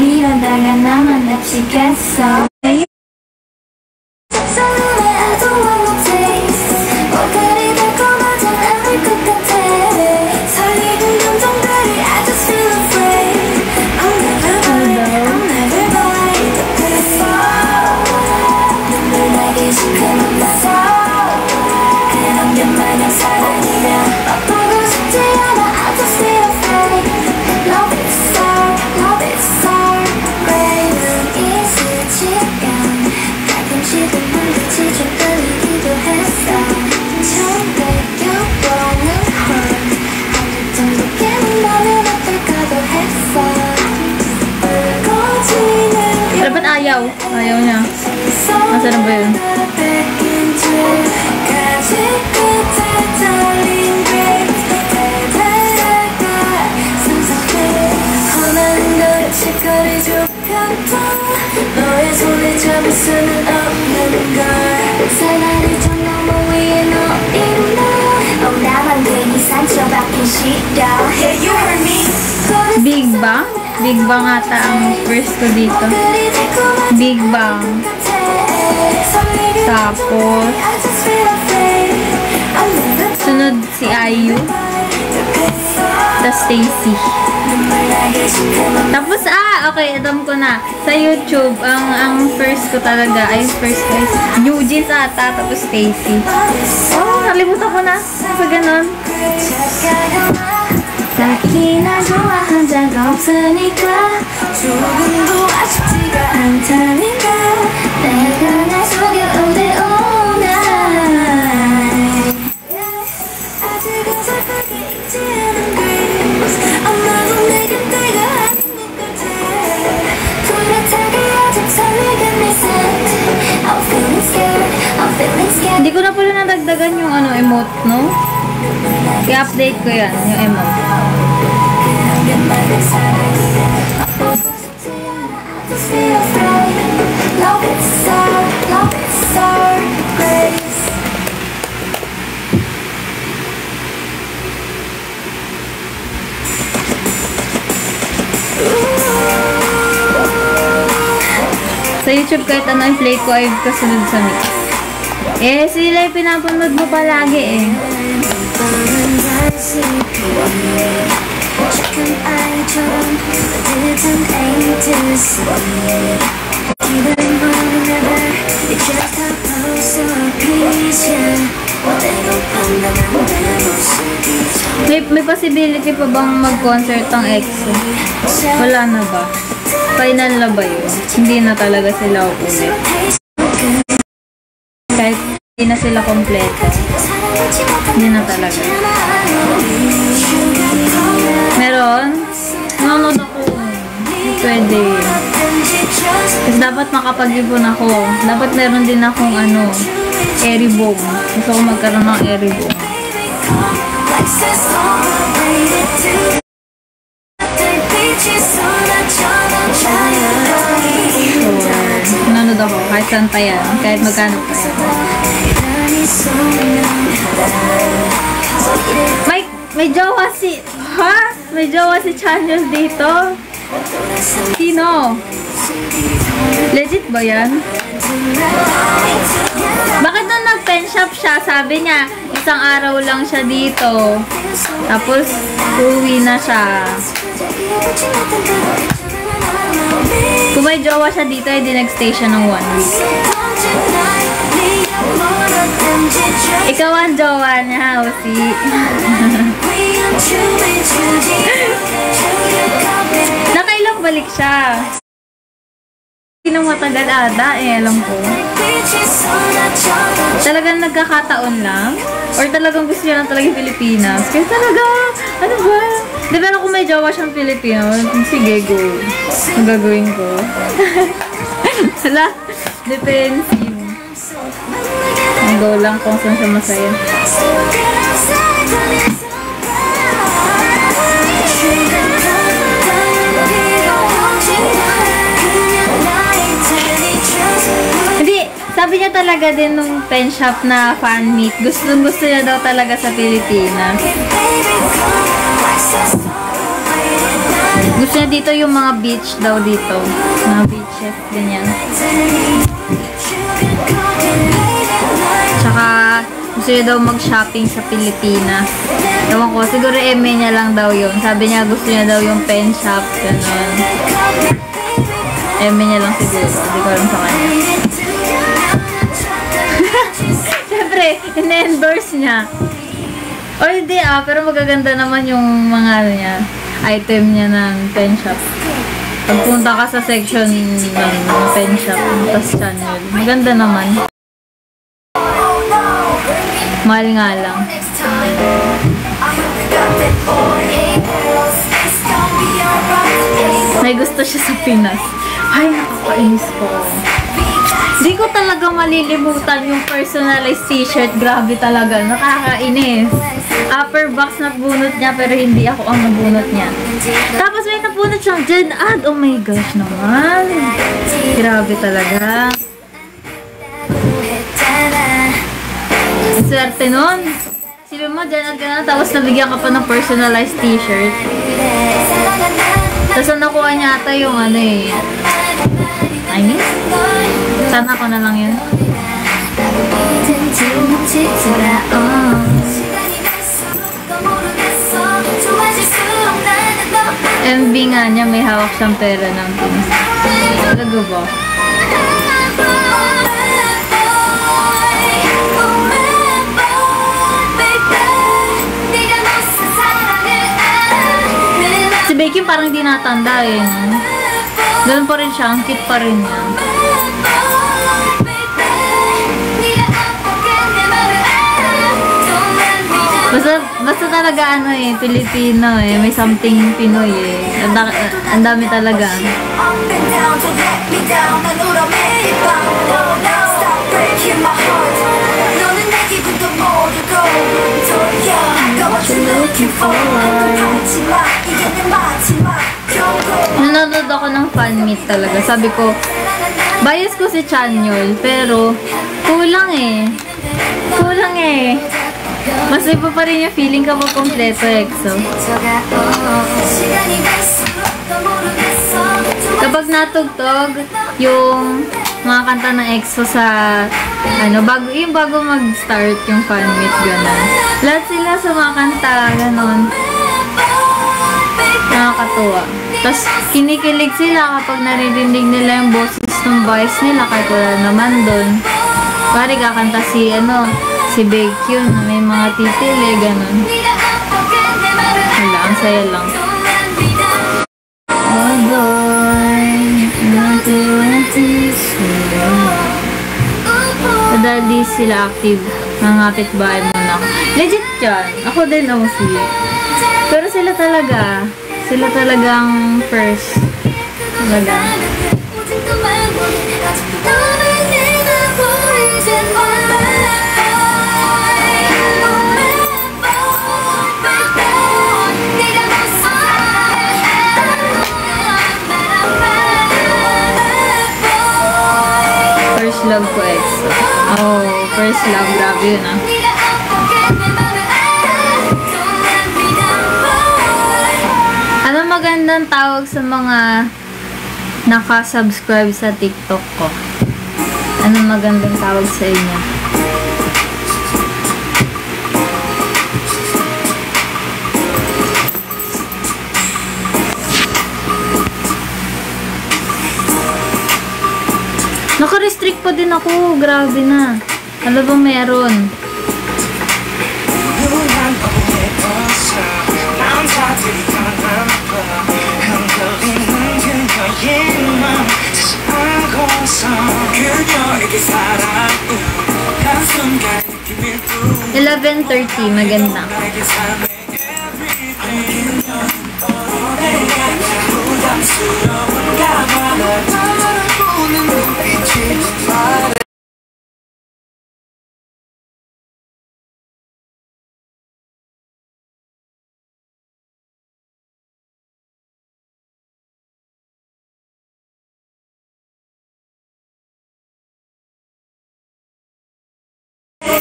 이러다가 나만 다치겠어. Dapat ayaw. Ayaw niya. Nasaan na ba yun? Big Bang? Big Bang ata ang first ko dito. Big Bang. Tapos sunod si IU. Tapos Stacy. Tapos okay, alam ko na. Sa YouTube, ang first ko talaga, ay first guys, New Jeans ata, tapos Stacy. Oh, nalimutan ko na. Sa ganun. 딱히 날 좋아한 적 없으니까 조금도 아쉽지가 않다니까 내가 날 속여 all day all night 아직은 슬프게 잊지 않은 grace 아마도 내 그때가 아닌 것 같아 뚜렷하게 아직 설레게 내 scent I'm feeling scared I'm feeling scared Hindi ko na pala nadagdagan yung ano, emote, no? I-update ko yan, yung emote. Love it so grace Sa YouTube kahit ano yung play ko ay kasunod sa mix. Eh, sila yung pinapanood mo palagi eh. May possibility pa bang mag-concert ang EXO? Wala na ba? Final na ba yun? Hindi na talaga sila uulit. Kahit hindi na sila kompleto. Hindi na talaga. Meron? Nanonood ako. Pwede. Kasi dapat makapag-ipon ako. Dapat meron din akong ano, airy boom. Gusto ko magkaroon ng airy boom. Nanonood ako. Kahit saan pa yan. Kahit magkano pa yan. May jowa si... Ha? May jowa si Chanyeol dito? Sino? Legit ba yan? Bakit nung nag-pen shop siya, sabi niya, isang araw lang siya dito. Tapos, uwi na siya. Kung may jowa siya dito, hindi nag-stay siya ng 1 week. Ikaw ang jowa niya, Osi. Nakailang balik siya. Hindi nang matagal ata, alam ko. Talagang nagkakataon lang? Or talagang gusto niya lang talaga Pilipinas? Kaya talaga, ano ba? Di ba kung may jowa siyang Pilipino, sige, go. Ang gagawin ko. Wala, defensive. Ang go lang kung saan siya masaya. Hindi, sabi niya talaga din nung pen shop na fan meet, gusto niya daw talaga sa Pilipinas. Gusto niya dito yung mga beach daw dito. Mga beaches, ganyan. Tsaka, gusto niya daw mag-shopping sa Pilipinas. Ewan ko, siguro eme niya lang daw yun. Sabi niya, gusto niya daw yung pen shop, gano'n. Eme niya lang siguro. Hindi ko alam sa kanya. Siyempre, in-endorse niya. O hindi pero magaganda naman yung mga ano niya, item niya ng pen shop. Pagpunta ka sa section ng pen shop, tas Chanyeol. Maganda naman. Mahal nga lang. May gusto siya sa Pinas. Ay, nakakainis ko. Di ko talaga malilimutan yung personalized t-shirt. Grabe talaga. Nakakainis. Upper box na bunot niya pero hindi ako ang nabunot niya. Tapos may nabunot siyang Gen Ad. Oh my gosh naman. Grabe talaga. Ang swerte nun. Sabi mo, Gen Ad ka na. Tapos nabigyan ka pa ng personalized t-shirt. Tapos nakuha niya ata yung ano eh. I mean, sana ako na lang yun. MB nga niya, may hawak siyang pera ng Pinas. Talaga ba? Kim parang di natanda eh. Ganun pa rin siya, ang cute pa rin niya. Basta talaga ano eh, Pilipino eh, may something Pinoy eh. Ang dami talaga. Nanonood ako ng fan meet talaga. Sabi ko, bias ko si Chanyeol, pero kulang eh. Kulang eh. Mas iba pa rin yung feeling kapag kompleto EXO. Kapag natugtog yung mga kanta ng EXO sa bago mag-start yung fan meet, gano'n. Lahat sila sa mga kanta, gano'n. Nakakatuwa. Tapos kinikilig sila kapag naririnig nila yung boses ng voice nila kahit wala naman doon. Pari kakanta si Baekhyun na may mga titili, gano'n. Wala, ang saya lang. Oh boy, dahil di sila active, mangapit bahay muna ako. Legit yan, ako din OC. Pero sila talagang first. Talaga. First love ko EXO. Oh, first love. Grabe yun ah. Ano magandang tawag sa mga naka-subscribe sa TikTok ko? Ano magandang tawag sa inyo? Naka-restrict pa din ako. Grabe na. Ano bang meron? $11:30. Maganda.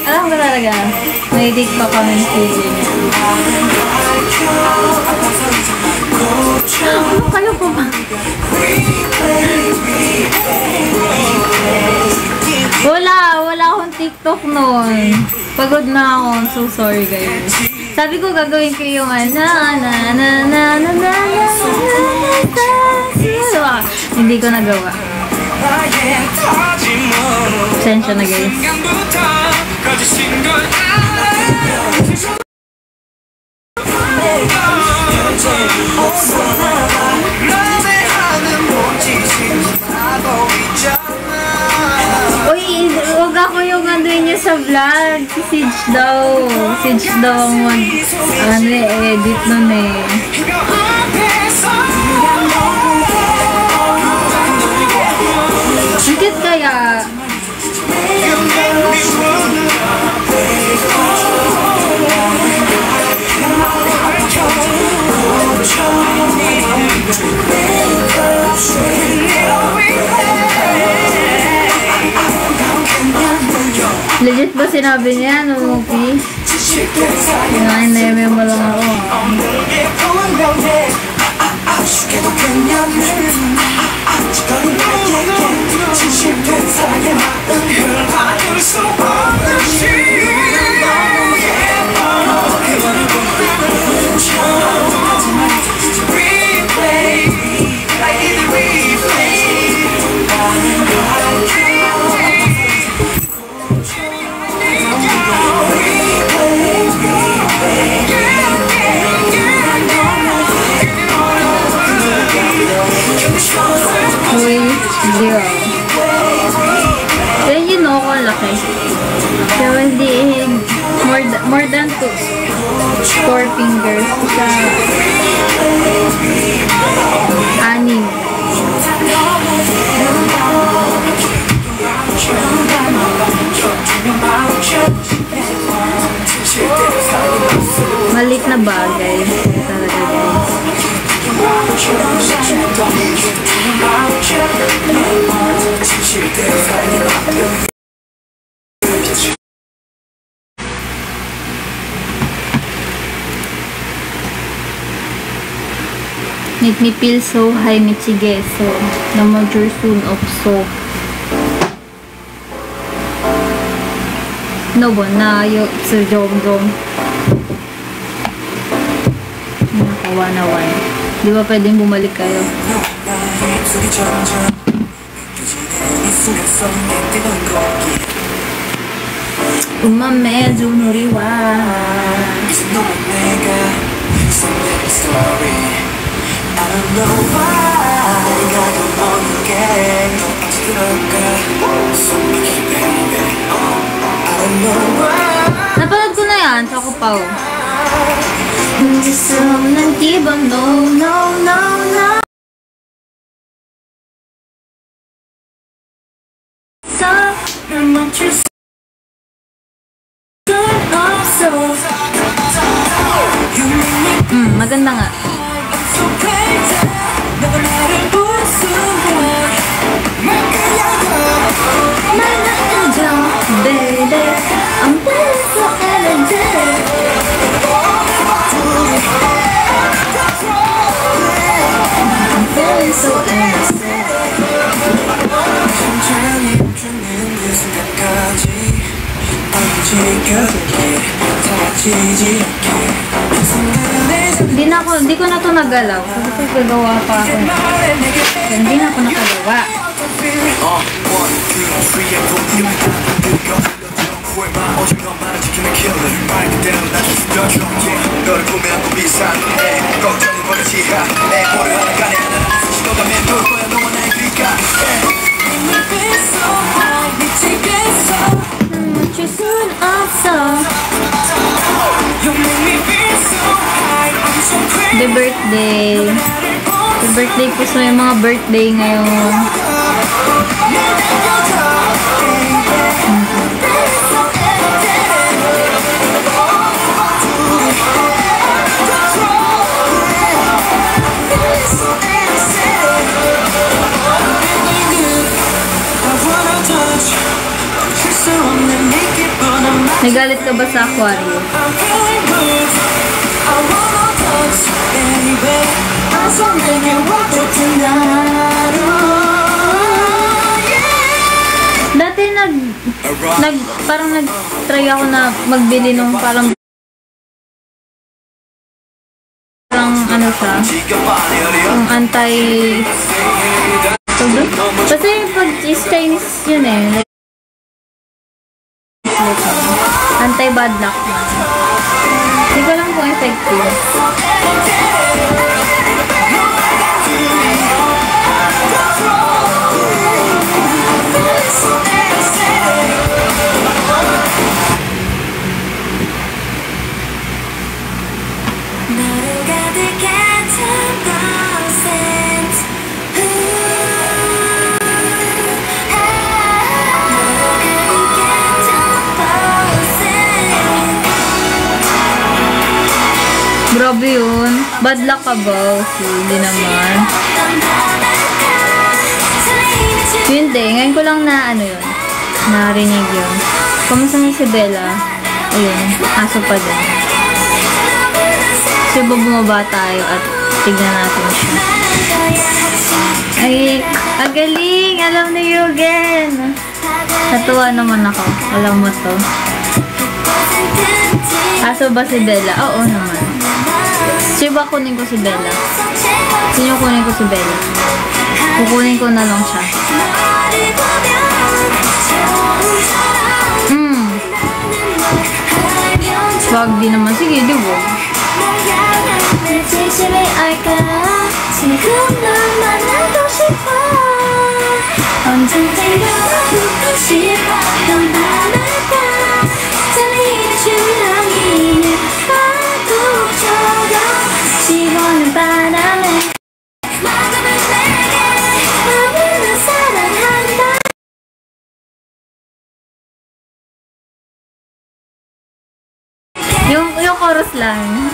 Alam ko talaga, may TikTok kami ng studio niya. Kayo po ba? Wala akong TikTok noon. Pagod na ako, I'm so sorry guys. Sabi ko gagawin ko yung hindi ko nagawa. Pasensya na guys. Uy, huwag ako yung gandun niya sa vlog. Si Sige daw. Sige daw ang edit nun eh. Bakit kaya? Legit ba sinabi niya, no, Muki? Neme mo lang ako. Four fingers. Sa 6. Maliit na bagay. Talaga guys. Make me feel so high, Michigeso. The major soon of so. No ba na yung Sir Jom. Nakawa na one. Di ba pwedeng bumalik kayo? Umame junuriwa. I don't know why I don't wanna get so much baby. I don't know why. Napanood ko na yan sa Kupaw. Just so nang-iba, no. So, I'm not just good also. Maganda nga. Baby, I'm feeling so energetic. I'm feeling so energetic. Hindi ko na to nagalaw. Kasi gagawa pa ako. Hindi na ako nakagawa. The birthday po sa may mga birthday ngayon. Nagalit ka ba sa aquarium? Dati parang nag-try ako na magbili nung parang ano siya, yung anti kasi pag is Chinese yun eh, anti-bad luck na. Hindi ko lang kung effective. Grabe yun. Bad luck ka ba? Hindi naman. Hindi. Ngayon ko lang na ano yun. Narinig yun. Kamusta na si Bella? Ayun. Aso pa din. So, bumaba tayo at tignan natin siya. Ay, agaling! Alam ni Yugen! Natuwa naman ako. Alam mo to. Aso ba si Bella? Oo naman. Sino ba kunin ko si Bella? Sino kunin ko si Bella? Kukunin ko na lang siya. Wag di naman. Sige, di wag. 시원한 바람에 yung chorus lang.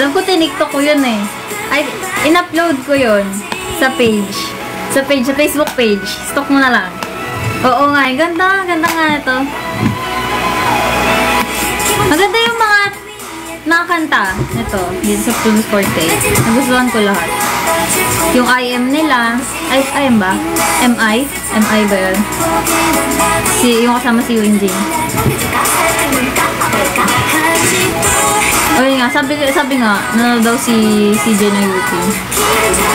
Alam ko, tiniktok ko yun eh. Ay, in-upload ko yun sa page. Sa Facebook page. Stock mo na lang. Oo nga, ganda nga ito. Maganda yung mga nakakanta nito, dito sa Plus Forte. Nagustuhan ko lahat. Yung IM nila, ay, IM ba? MI? MI ba yun? Yung kasama si Winjing. O yun nga, sabi nga, nanonood daw si CJ na UP.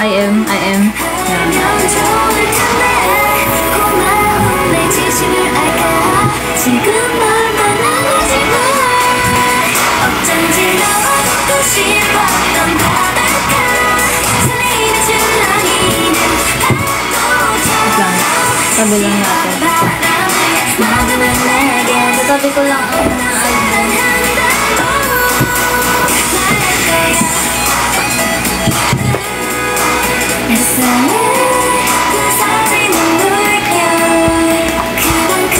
IM. Yan. Sabi lang natin. Sabi ko lang ang mga album.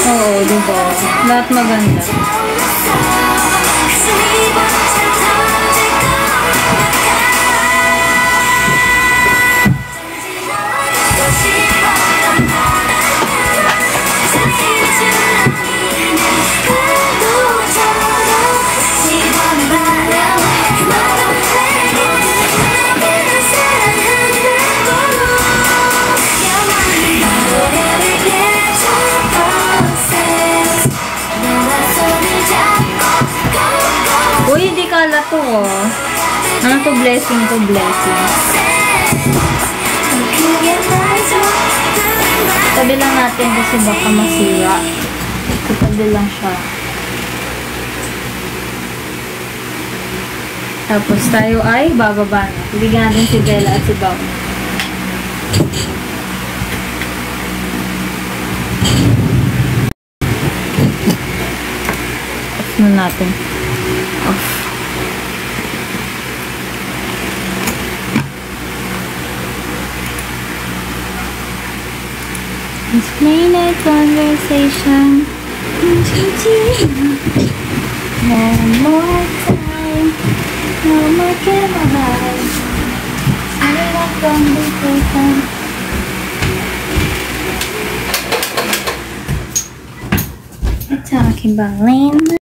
Oo, diba? Lahat maganda. Uy, hindi kala to oh. Ano to? Blessing to blessing. Tabi lang natin kasi baka masira. Tabi lang siya. Tapos tayo ay bababa na. Bigyan natin si Bella at si Bob. Off na natin. Off. Let's play a conversation. One more time. No more camera. I love conversation. Talking about land.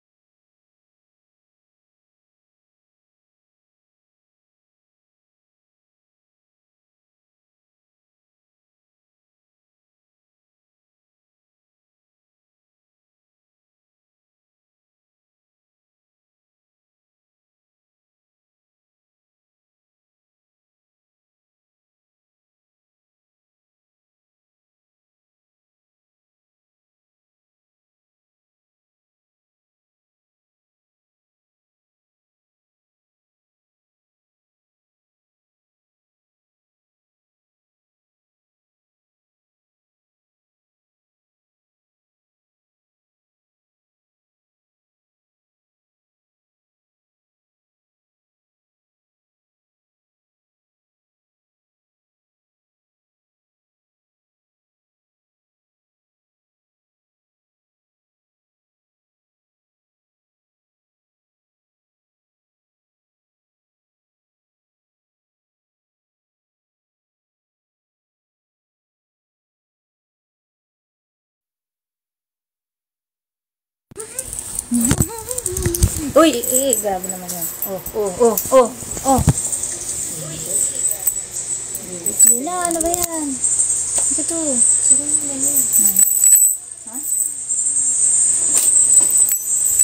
Uy, grabe naman yan. Oh. Dila, ano ba yan? Ito to. Ha?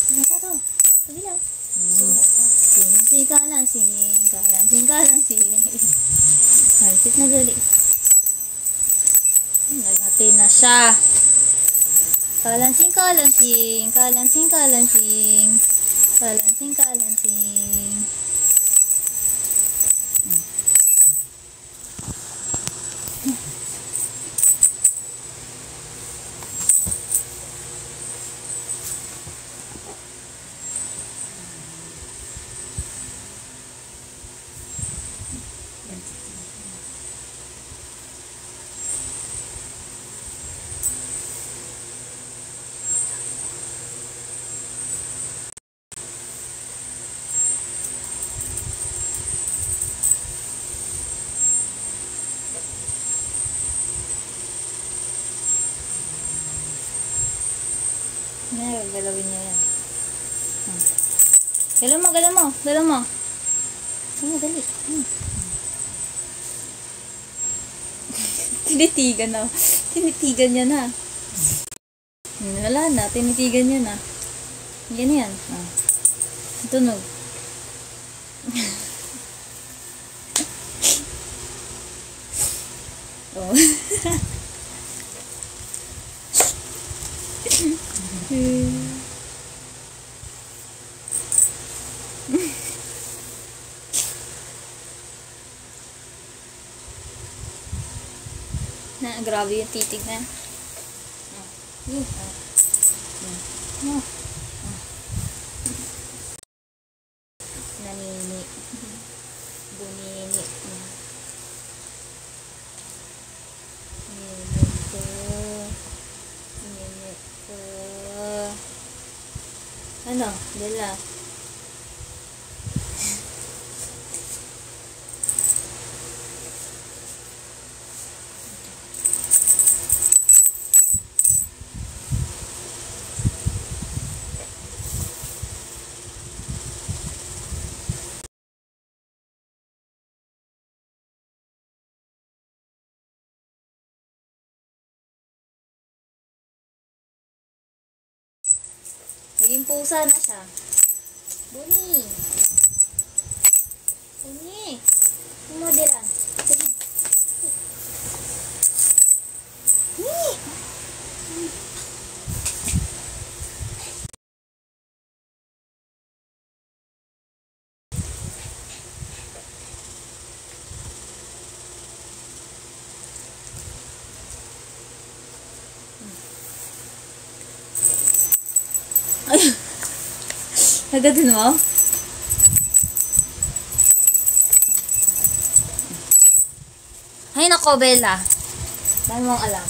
Ano to? Dila. Singkalan. Malapit na gali. Nagmati na siya. Kalansing. Galawin niya yan. Galaw mo, galaw mo, galaw mo. Dali. Tinitigan na. Tinitigan niya na. Wala na, tinitigan niya na. Yan yan. Tunog. Oh. Na, grabe yung titig na. Nanini. Bunini. Ano? Dala. Naging pusa na siya. Buni! Buni! Modelan. Buni! Ay! Nagatin mo? Ay nako, Bella. Dahil mong alam.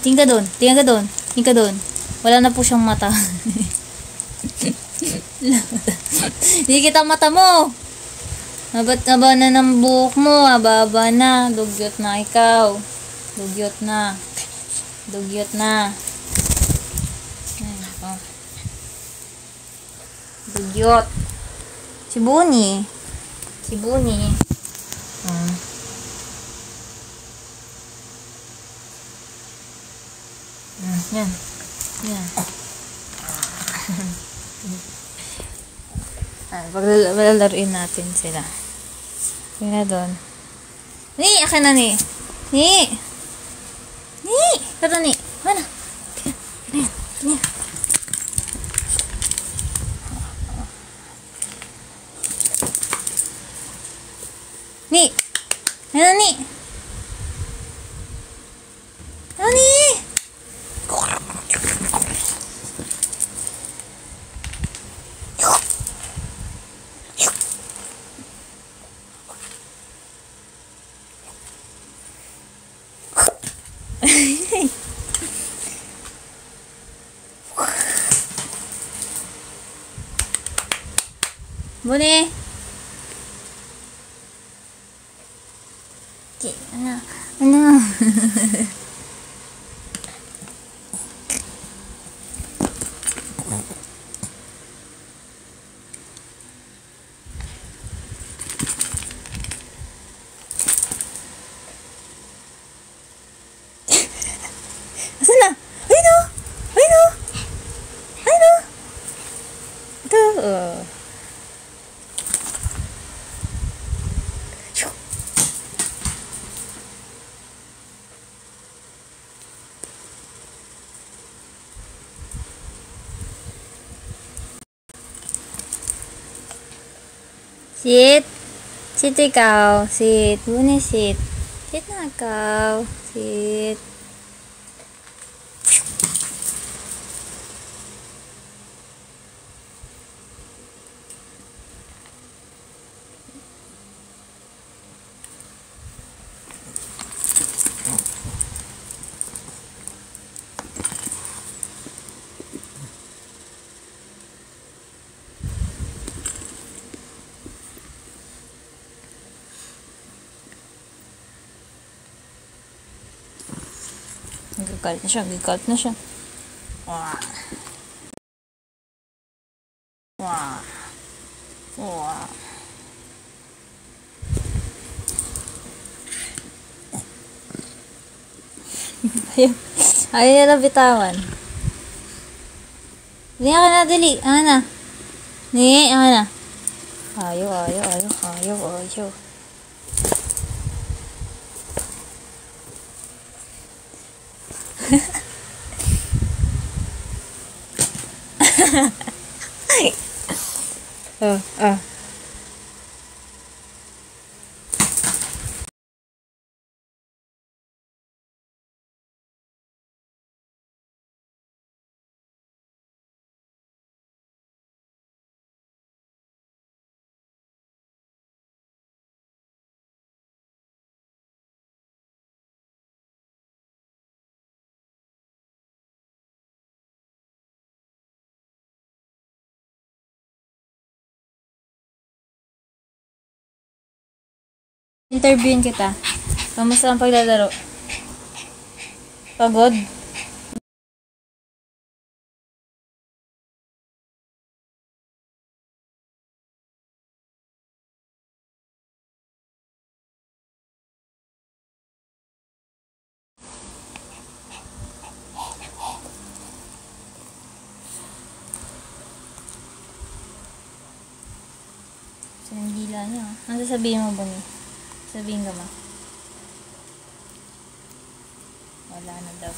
Tingin ka doon. Tingin ka doon. Tingin ka doon. Wala na po siyang mata. Hindi kita mata mo. Haba na ng buhok mo. Haba na. Dugyot na ikaw. Dugyot na. Dugyot na. Dugyot. Si Buni. Si Buni. Yan. Yan. Paglalaruin natin sila. Yun na doon. Ni! Akin na ni! Ni! Ni! Kato ni! Mana? Ni! Ni! Ni! Ano ni? Ano ni? Buni. Ano? Ano? Asan na? Ayun o! Ayun o! Ayun o! Ito. Sit. Sit ikaw. Sit. Buni, sit. Sit na ikaw. Sit. Nagagalit na siya, nagagalit na siya. Wah. Wah. Wah. Ayaw na bitawan. Hindi ka na, dali. Ano na? Hindi, ano na? Ayaw. Oh. Interviewin kita. Kamusta ang paglalaro? Pagod? Sinanggila niya. Ano sasabihin mo, Bonnie? Sabihin ka ma. Wala na daw.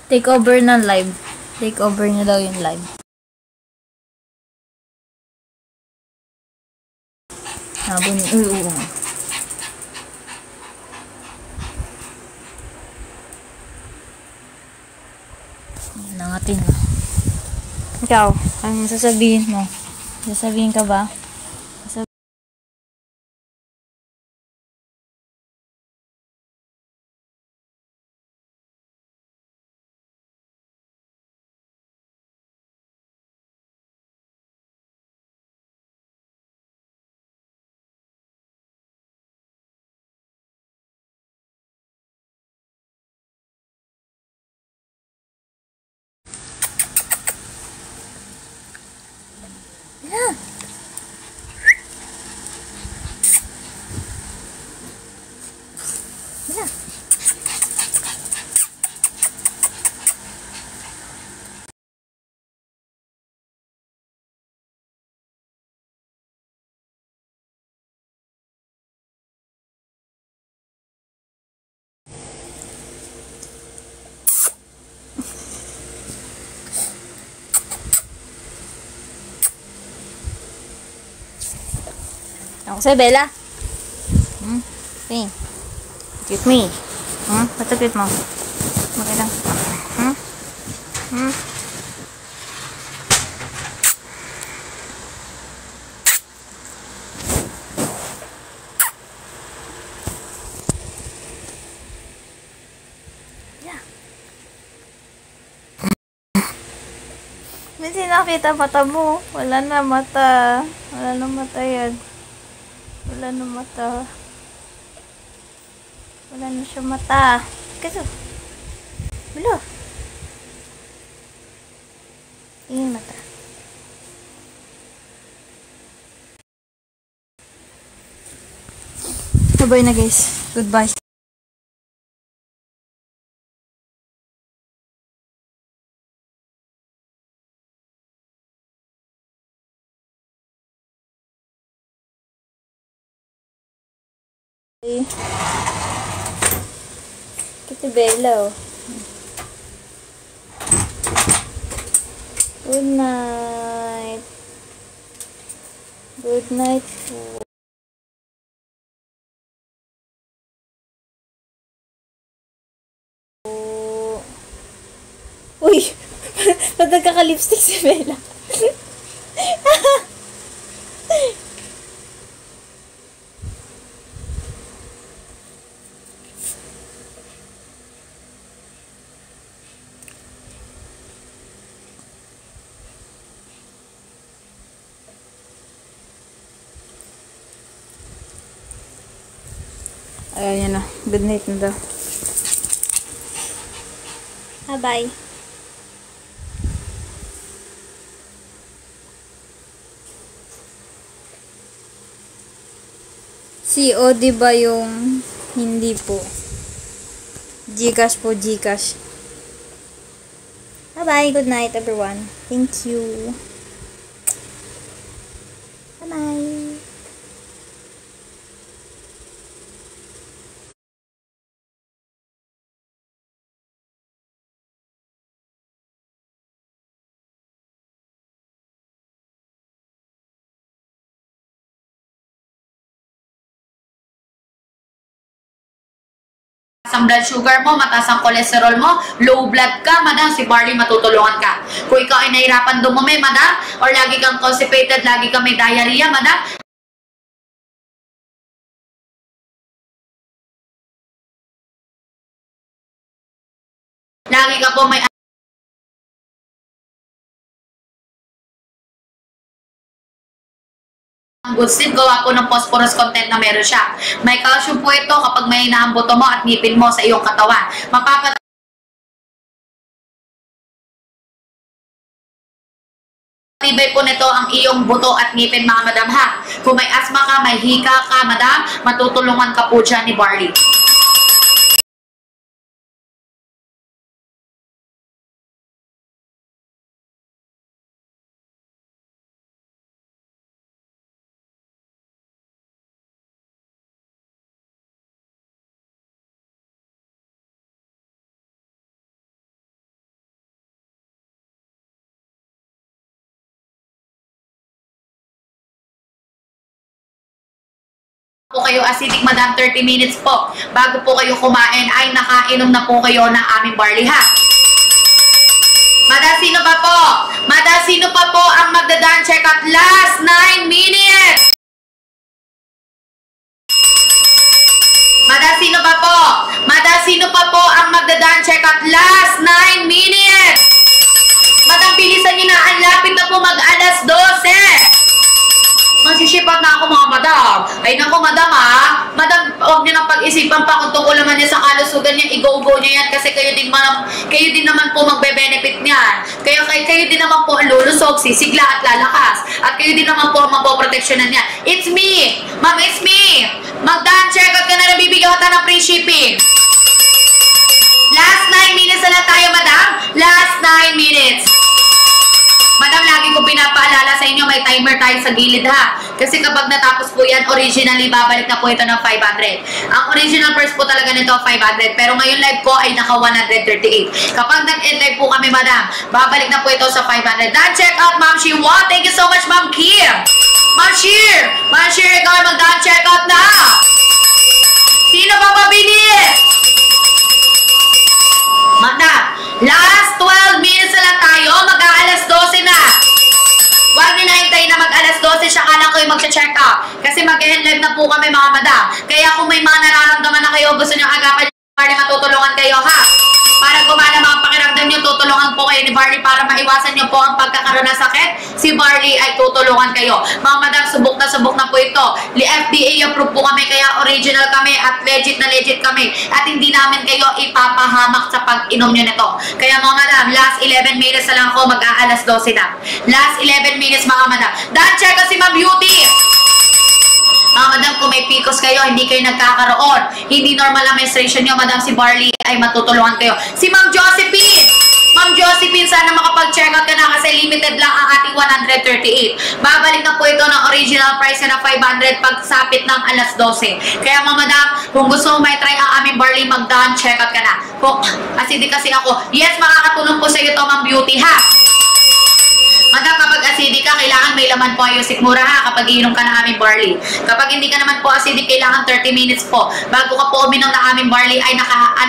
Take over na live. Take over na daw yung live. Bonnie. Uy. Nangatin mo. Ikaw, ang sasabihin mo? Sasabihin ka ba? Yeah. Ako sa'yo, Bella. Hey. Cute me. Ba't cute mo? Okay lang. Yeah. Minsan nakita mata mo. Wala na mata. Wala na mata yan. Wala na mata. Wala na siya mata. Kaso. Wala. Yung mata. Bye na guys. Goodbye. Kita Bella, oh. Good night. Good night. Uy! Ba't nagkaka-lipstick si Bella? Ayan na. Good night na daw. Bye-bye. COD ba yung hindi po? Gcash po, Gcash. Bye-bye. Good night, everyone. Thank you. Bye-bye. Ang blood sugar mo, mataas ang cholesterol mo, low blood ka, madam, si Barley matutulungan ka. Kung ikaw ay nahirapan dumumi, madam, or lagi kang constipated, lagi kang may diarrhea, madam, lagi ka po may ang good seed, gawa po ng phosphorus content na meron siya. May calcium po ito kapag may inaambuto mo at ngipin mo sa iyong katawan. Matibay po nito ang iyong buto at ngipin, mga madam, ha. Kung may asthma ka, may hika ka, madam, matutulungan ka po dyan ni Barley. Po kayo acidic, madam, 30 minutes po bago po kayo kumain ay nakainom na po kayo ng aming Barley, ha. Madam, sino pa po? Madam, sino pa po ang magdadaan check-up? Last 9 minutes! Madam, sino pa po? Madam, sino pa po ang magdadaan check-up? Last 9 minutes! Madam, bilisan nyo na. Ang lapit na po mag-alas 12. Magsishipat na ako, mga madam. Ay nako, madam, ha. Madam, huwag niyo nang pag-isipan pa kung tungkol naman niya sa kalusugan niya. I-go-go niya yan kasi kayo din naman po magbe-benefit niyan. Kayo din naman po ang lulusog, sisigla at lalakas. At kayo din naman po ang mapoproteksyonan niya. It's me! Ma'am, it's me! Mag-done check-out ka na, nabibigyan ka ng free shipping. Last 9 minutes na lang tayo, madam. Last 9 minutes. Madam, lagi ko pinapaalala sa inyo, may timer tayo sa gilid, ha. Kasi kapag natapos po yan, originally, babalik na po ito ng 500. Ang original price po talaga nito, 500. Pero ngayon live ko ay naka 138. Kapag nag-end live po kami, madam, babalik na po ito sa 500. Done check out, Ma'am Shi. Wow, thank you so much, Ma'am Kim. Ma'am Shir! Ma'am Shir, ikaw ay mag-done check out na. Sino pa pabili? Madam, last 12 minutes na lang tayo. Mag-aalas 12 na. Huwag nyo na hintayin na mag-alas 12, siya ka lang kayo mag-check up. Kasi mag-end live na po kami, mga madam. Kaya kung may mga nararamdaman na kayo, gusto nyo agapan, Barley, matutulungan kayo, ha. Para gumana mga pakiramdam nyo, tutulungan po kayo ni Barley para maiwasan nyo po ang pagkakaroon ng sakit. Si Barley ay tutulungan kayo. Mga madam, subok na po ito. FDA approved po kami, kaya original kami at legit na legit kami. At hindi namin kayo ipapahamak sa pag-inom nyo nito. Kaya mga madam, last 11 minutes na lang ako, mag-aalas 12 na. Last 11 minutes, mga madam. Done check ko si Ma'am Beauty. Mga madam, kung may PCOS kayo, hindi kayo nagkakaroon, hindi normal ang menstruation nyo, madam, si Barley ay matutulungan kayo. Si Ma'am Josephine! Ma'am Josephine, sana makapag-check out ka na kasi limited lang ang ating 138. Babalik na po ito ng original price na 500 pagsapit ng alas 12. Kaya mga madam, kung gusto mo may try ang aming Barley, mag-down check out ka na. Kung acidic kasi ako, yes, makakatulong po sa iyo ito, Ma'am Beauty, ha? Madam, kapag acidic ka, kailangan may laman po yung sikmura, ha, kapag iinom ka ng aming Barley. Kapag hindi ka naman po acidic, kailangan 30 minutes po. Bago ka po uminom ng aming Barley, ay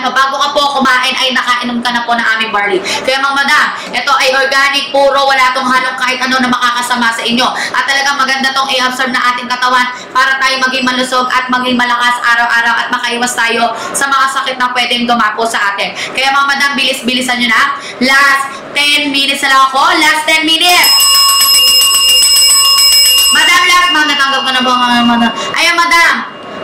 bago ka po kumain, ay nakainom ka na po ng aming Barley. Kaya mga madam, ito ay organic, puro, wala tong halong kahit ano na makakasama sa inyo. At talagang maganda tong i-absorb na ating katawan para tayo maging malusog at maging malakas araw-araw at makaiwas tayo sa mga sakit na pwedeng dumapo sa atin. Kaya mga madam, bilis-bilisan nyo na. Last 10 minutes na lang ako. Last 10 minutes. Madam, last, ma'am, natanggap ko na ba, madam? Ayan, madam.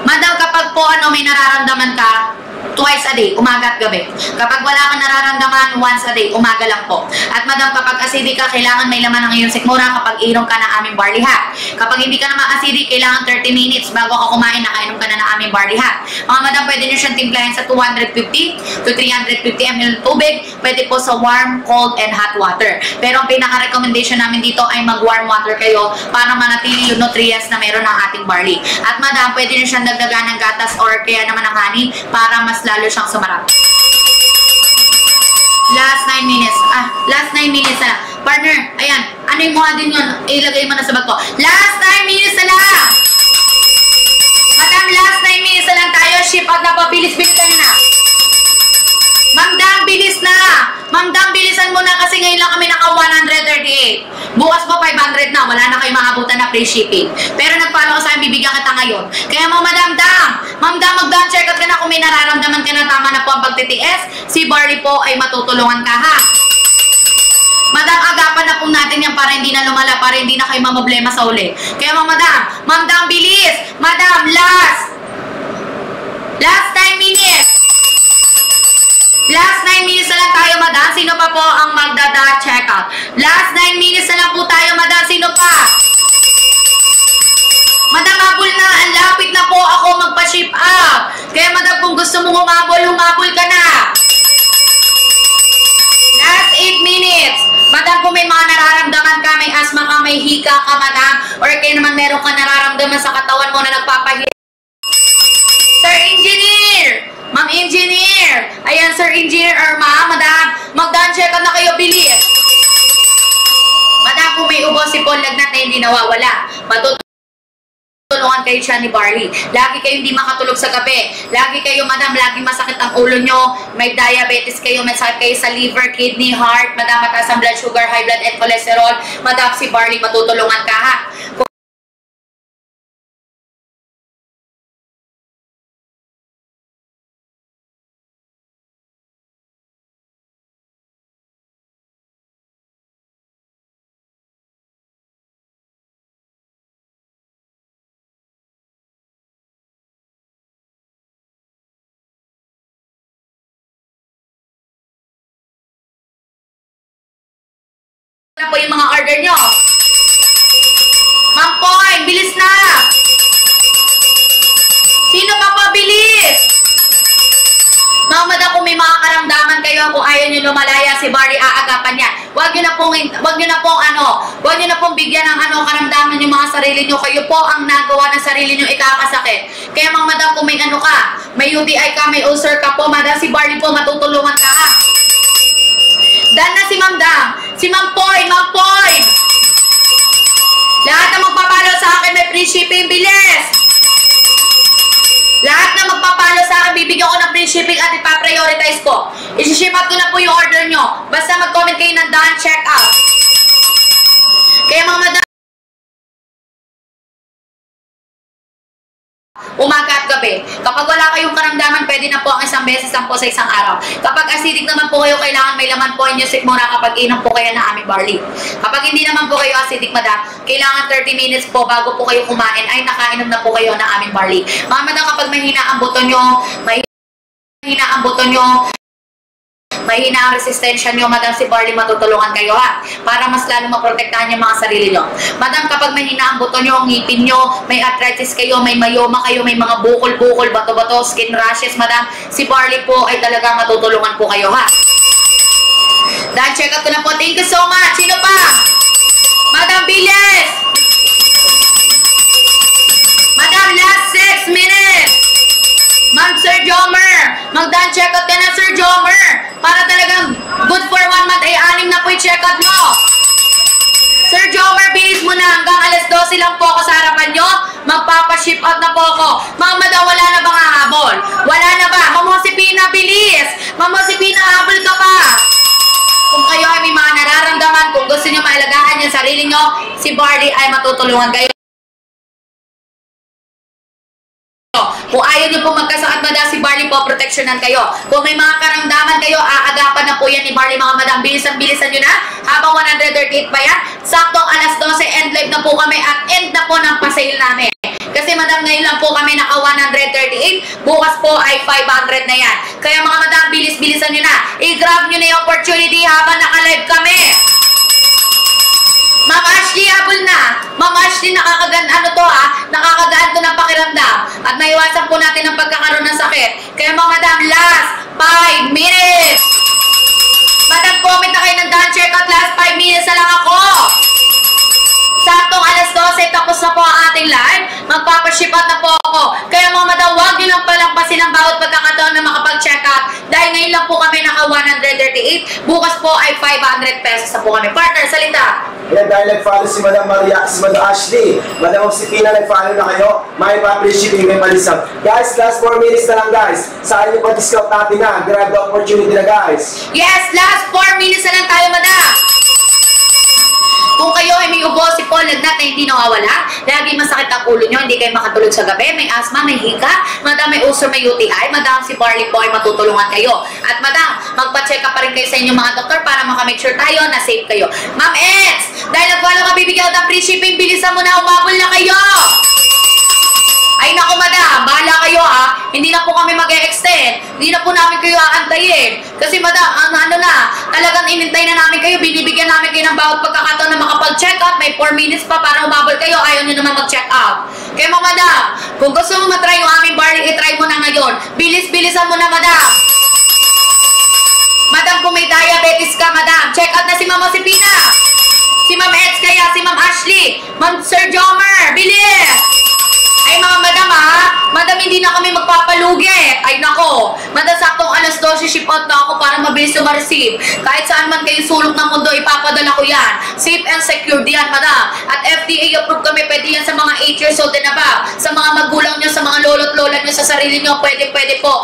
Madam, kapag po may nararamdaman ka, twice a day, umaga at gabi. Kapag wala kang nararamdaman, once a day, umaga lang po. At madam, kapag acidic ka, kailangan may laman ng iyong sikmura kapag inom ka ng aming barley hat. Kapag hindi ka naman acidic, kailangan 30 minutes bago ka kumain, nakainom ka na ng aming barley hat. Mga madam, pwede nyo siyang timplahin sa 250 to 350 ml tubig. Pwede po sa warm, cold, and hot water. Pero ang pinaka-recommendation namin dito ay mag-warm water kayo para manatili yung nutrients na meron ng ating barley. At madam, pwede nyo siyang dagdagan ng gatas or kaya naman ng honey para mas lalo siyang sumarap. Last 9 minutes. Last 9 minutes na. Partner, ayan. Ano yung mukha din yun? Ilagay mo na sa bag ko. Last 9 minutes na lang! Madam, last 9 minutes na lang tayo. Ship out na po. Bilis-bilisan na. Ma'am Dam, bilis na! Ma'am Dam, bilisan mo na kasi ngayon lang kami naka 138. Bukas po 500 na. Wala na kayo maabutan na free shipping. Pero nag-follow ka sa akin, bibigyan kita ngayon. Kaya mo, Madam Dam, mag-down check out ka na kung may nararamdaman ka na tama na po ang pagtitiis. Si Barley po ay matutulungan ka, ha? Madam, agapan na po natin yan para hindi na lumala, para hindi na kayo mamoblema sa uli. Kaya Ma'am Dam, bilis! Madam, last 9 minutes! Last 9 minutes na lang tayo, madam. Sino pa po ang magdada-check out? Last 9 minutes na lang po tayo, madam. Sino pa? Madam, habol na. Ang lapit na po ako magpa-ship out. Kaya, madam, kung gusto mong humabol ka na. Last 8 minutes. Madam, kung may mga nararamdaman ka, may asthma ka, may hika ka, madam, or kaya naman meron ka nararamdaman sa katawan mo na nagpapahirap. Sir Engineer! Ma'am Engineer! Ayan, Sir Engineer or Madam, mag-down check out na kayo, bilis! Madam, kung may ubo si Paul lagnat na hindi nawawala, matutulungan kayo siya ni Barley. Lagi kayo hindi makatulog sa gabi. Lagi kayo, madam, lagi masakit ang ulo nyo. May diabetes kayo, may sakit kayo sa liver, kidney, heart. Madam, mataas ang blood sugar, high blood, and cholesterol. Madam, si Barley, matutulungan ka, ha? Na po yung mga order nyo. Ma'am Poy, bilis na! Sino pa po, bilis? Madam, kung may mga karamdaman kayo, kung ayaw nyo lumalaya, si Barley aagapan niya. Huwag nyo na pong bigyan ng karamdaman yung mga sarili nyo. Kayo po ang nagawa ng sarili nyo ikakasakit. Kaya madam, kung may may UTI ka, may ulcer ka po, madam, si Barley po matutulungan ka, ha? Dan na si Ma'am Dam. Si Ma'am Poy, Lahat na magpapalo sa akin may free shipping, bilis! Lahat na magpapalo sa akin, bibigyan ko ng free shipping at ipaprioritize ko. I-ship out ko na po yung order nyo. Basta mag-comment kayo ng done, check out. Kaya Madam, umaga at gabi. Kapag wala kayong karamdaman, pwede na po ang isang beses lang po sa isang araw. Kapag acidic naman po kayo, kailangan may laman po inyong sikmura kapag inom po kayo ng aming barley. Kapag hindi naman po kayo acidic, madam, kailangan 30 minutes po bago po kayo kumain ay nakainom na po kayo ng aming barley. Mga madam, kapag mahina ang buto nyo, mahina ang resistensya nyo, madam, si Barley matutulungan kayo, ha? Para mas lalo maprotektahan yung mga sarili nyo. Madam, kapag mahina ang buto nyo, ngipin nyo, may arthritis kayo, may mayoma kayo, may mga bukol-bukol, bato-bato, skin rashes, madam, si Barley po ay talagang matutulungan po kayo, ha? Dahil check up ko na po. Thank you so much. Sino pa? Madam, bilis! Madam, last 6 minutes! Ma'am, Sir Jomer, mag-done check out ka na, Sir Jomer. Para talagang good for 1 month ay 6 na po yung check out mo. Sir Jomer, bilis mo na. Hanggang alas 12 lang po ako sa harapan nyo. Magpapa-ship out na po ako. Ma'am, madam, wala na bang hahabol? Wala na ba? Ma'am Josepina, bilis. Ma'am Josepina, habol ka pa. Kung kayo ay may mga nararamdaman, kung gusto nyo maalagaan yung sarili nyo, si Barley ay matutulungan kayo. Kung ayaw nyo po magkasakit, madam, si Barley po, proteksyonan kayo. Kung may mga karamdaman kayo, aagapan na po yan ni Barley, mga madam. Bilisan nyo na. Habang 138 pa yan, saktong alas 12, end live na po kami at end na po ng pa-sale namin. Kasi madam, ngayon lang po kami naka 138. Bukas po ay 500 na yan. Kaya mga madam, bilis-bilisan nyo na. I-grab nyo na yung opportunity habang naka-live kami. Ma'am Ashley, habol na. Ma'am Ashley, nakakagaan to ng pakiramdam. At naiwasan po natin ang pagkakaroon ng sakit. Kaya mga madam, last 5 minutes. Madam, comment na kayo ng done checkout. Last 5 minutes na lang ako. Saktong alas 12, tapos na po ang ating live. Magpapaship out na po ako. Kaya mga madam, huwag nyo lang palampasin ang bawat pagkakataon na makapag-check out. Dahil ngayon lang po kami naka 138. Bukas po ay 500 pesos na po kami. Partner, salita. Yan, dahil nag-follow si Madam Maria, si Madam Ashley, Madam Oxipina, nag-follow na kayo. May pa-free shipping, may pa-discount. Guys, last 4 minutes na lang guys. Saan yung pa-discount natin na? Grab the opportunity na guys. Yes, last 4 minutes na lang tayo, madam. Kung kayo ay may ubo, sipon, lagnat na hindi nawawala, lagi masakit ang ulo nyo, hindi kayo makatulog sa gabi, may asma, may hika, madam, may ulcer, may UTI, madam, si Barley po ay matutulungan kayo. At madam, magpa-check up pa rin kayo sa inyong mga doktor para makamake sure tayo na safe kayo. Ma'am Eds, dahil nag-follow ka, bibigyan ng free shipping, bilisan mo na, umabol na kayo! Ay naku madam, bahala kayo ha. Hindi na po kami mag-e-extend. Hindi na po namin kayo aantayin. Kasi madam, talagang inintay na namin kayo. Binibigyan namin kayo ng bawat pagkakataon na makapag-check out. May 4 minutes pa para umabol kayo. Ayaw nyo naman mag-check out. Kaya mga madam, kung gusto mo matry yung aming barley, itry mo na ngayon. Bilis-bilisan mo na madam. Madam, kung may diabetes ka madam, check out na si Mama Sipina. Si Ma'am Eds kaya, si Ma'am Ashley, Ma'am Sir Jomer, bilis! Ay mga madam ha, madam hindi na kami magpapalugi. Ay nako, madam saktong alas 12 ship out na ako para mabilis na ma-receive. Kahit saan man kayo sulok ng mundo, ipapadala ko yan. Safe and secured yan madam. At FDA approved kami, pwede yan sa mga 8 years old and above. Sa mga magulang nyo, sa mga lolo't lola nyo, sa sarili nyo, pwede po.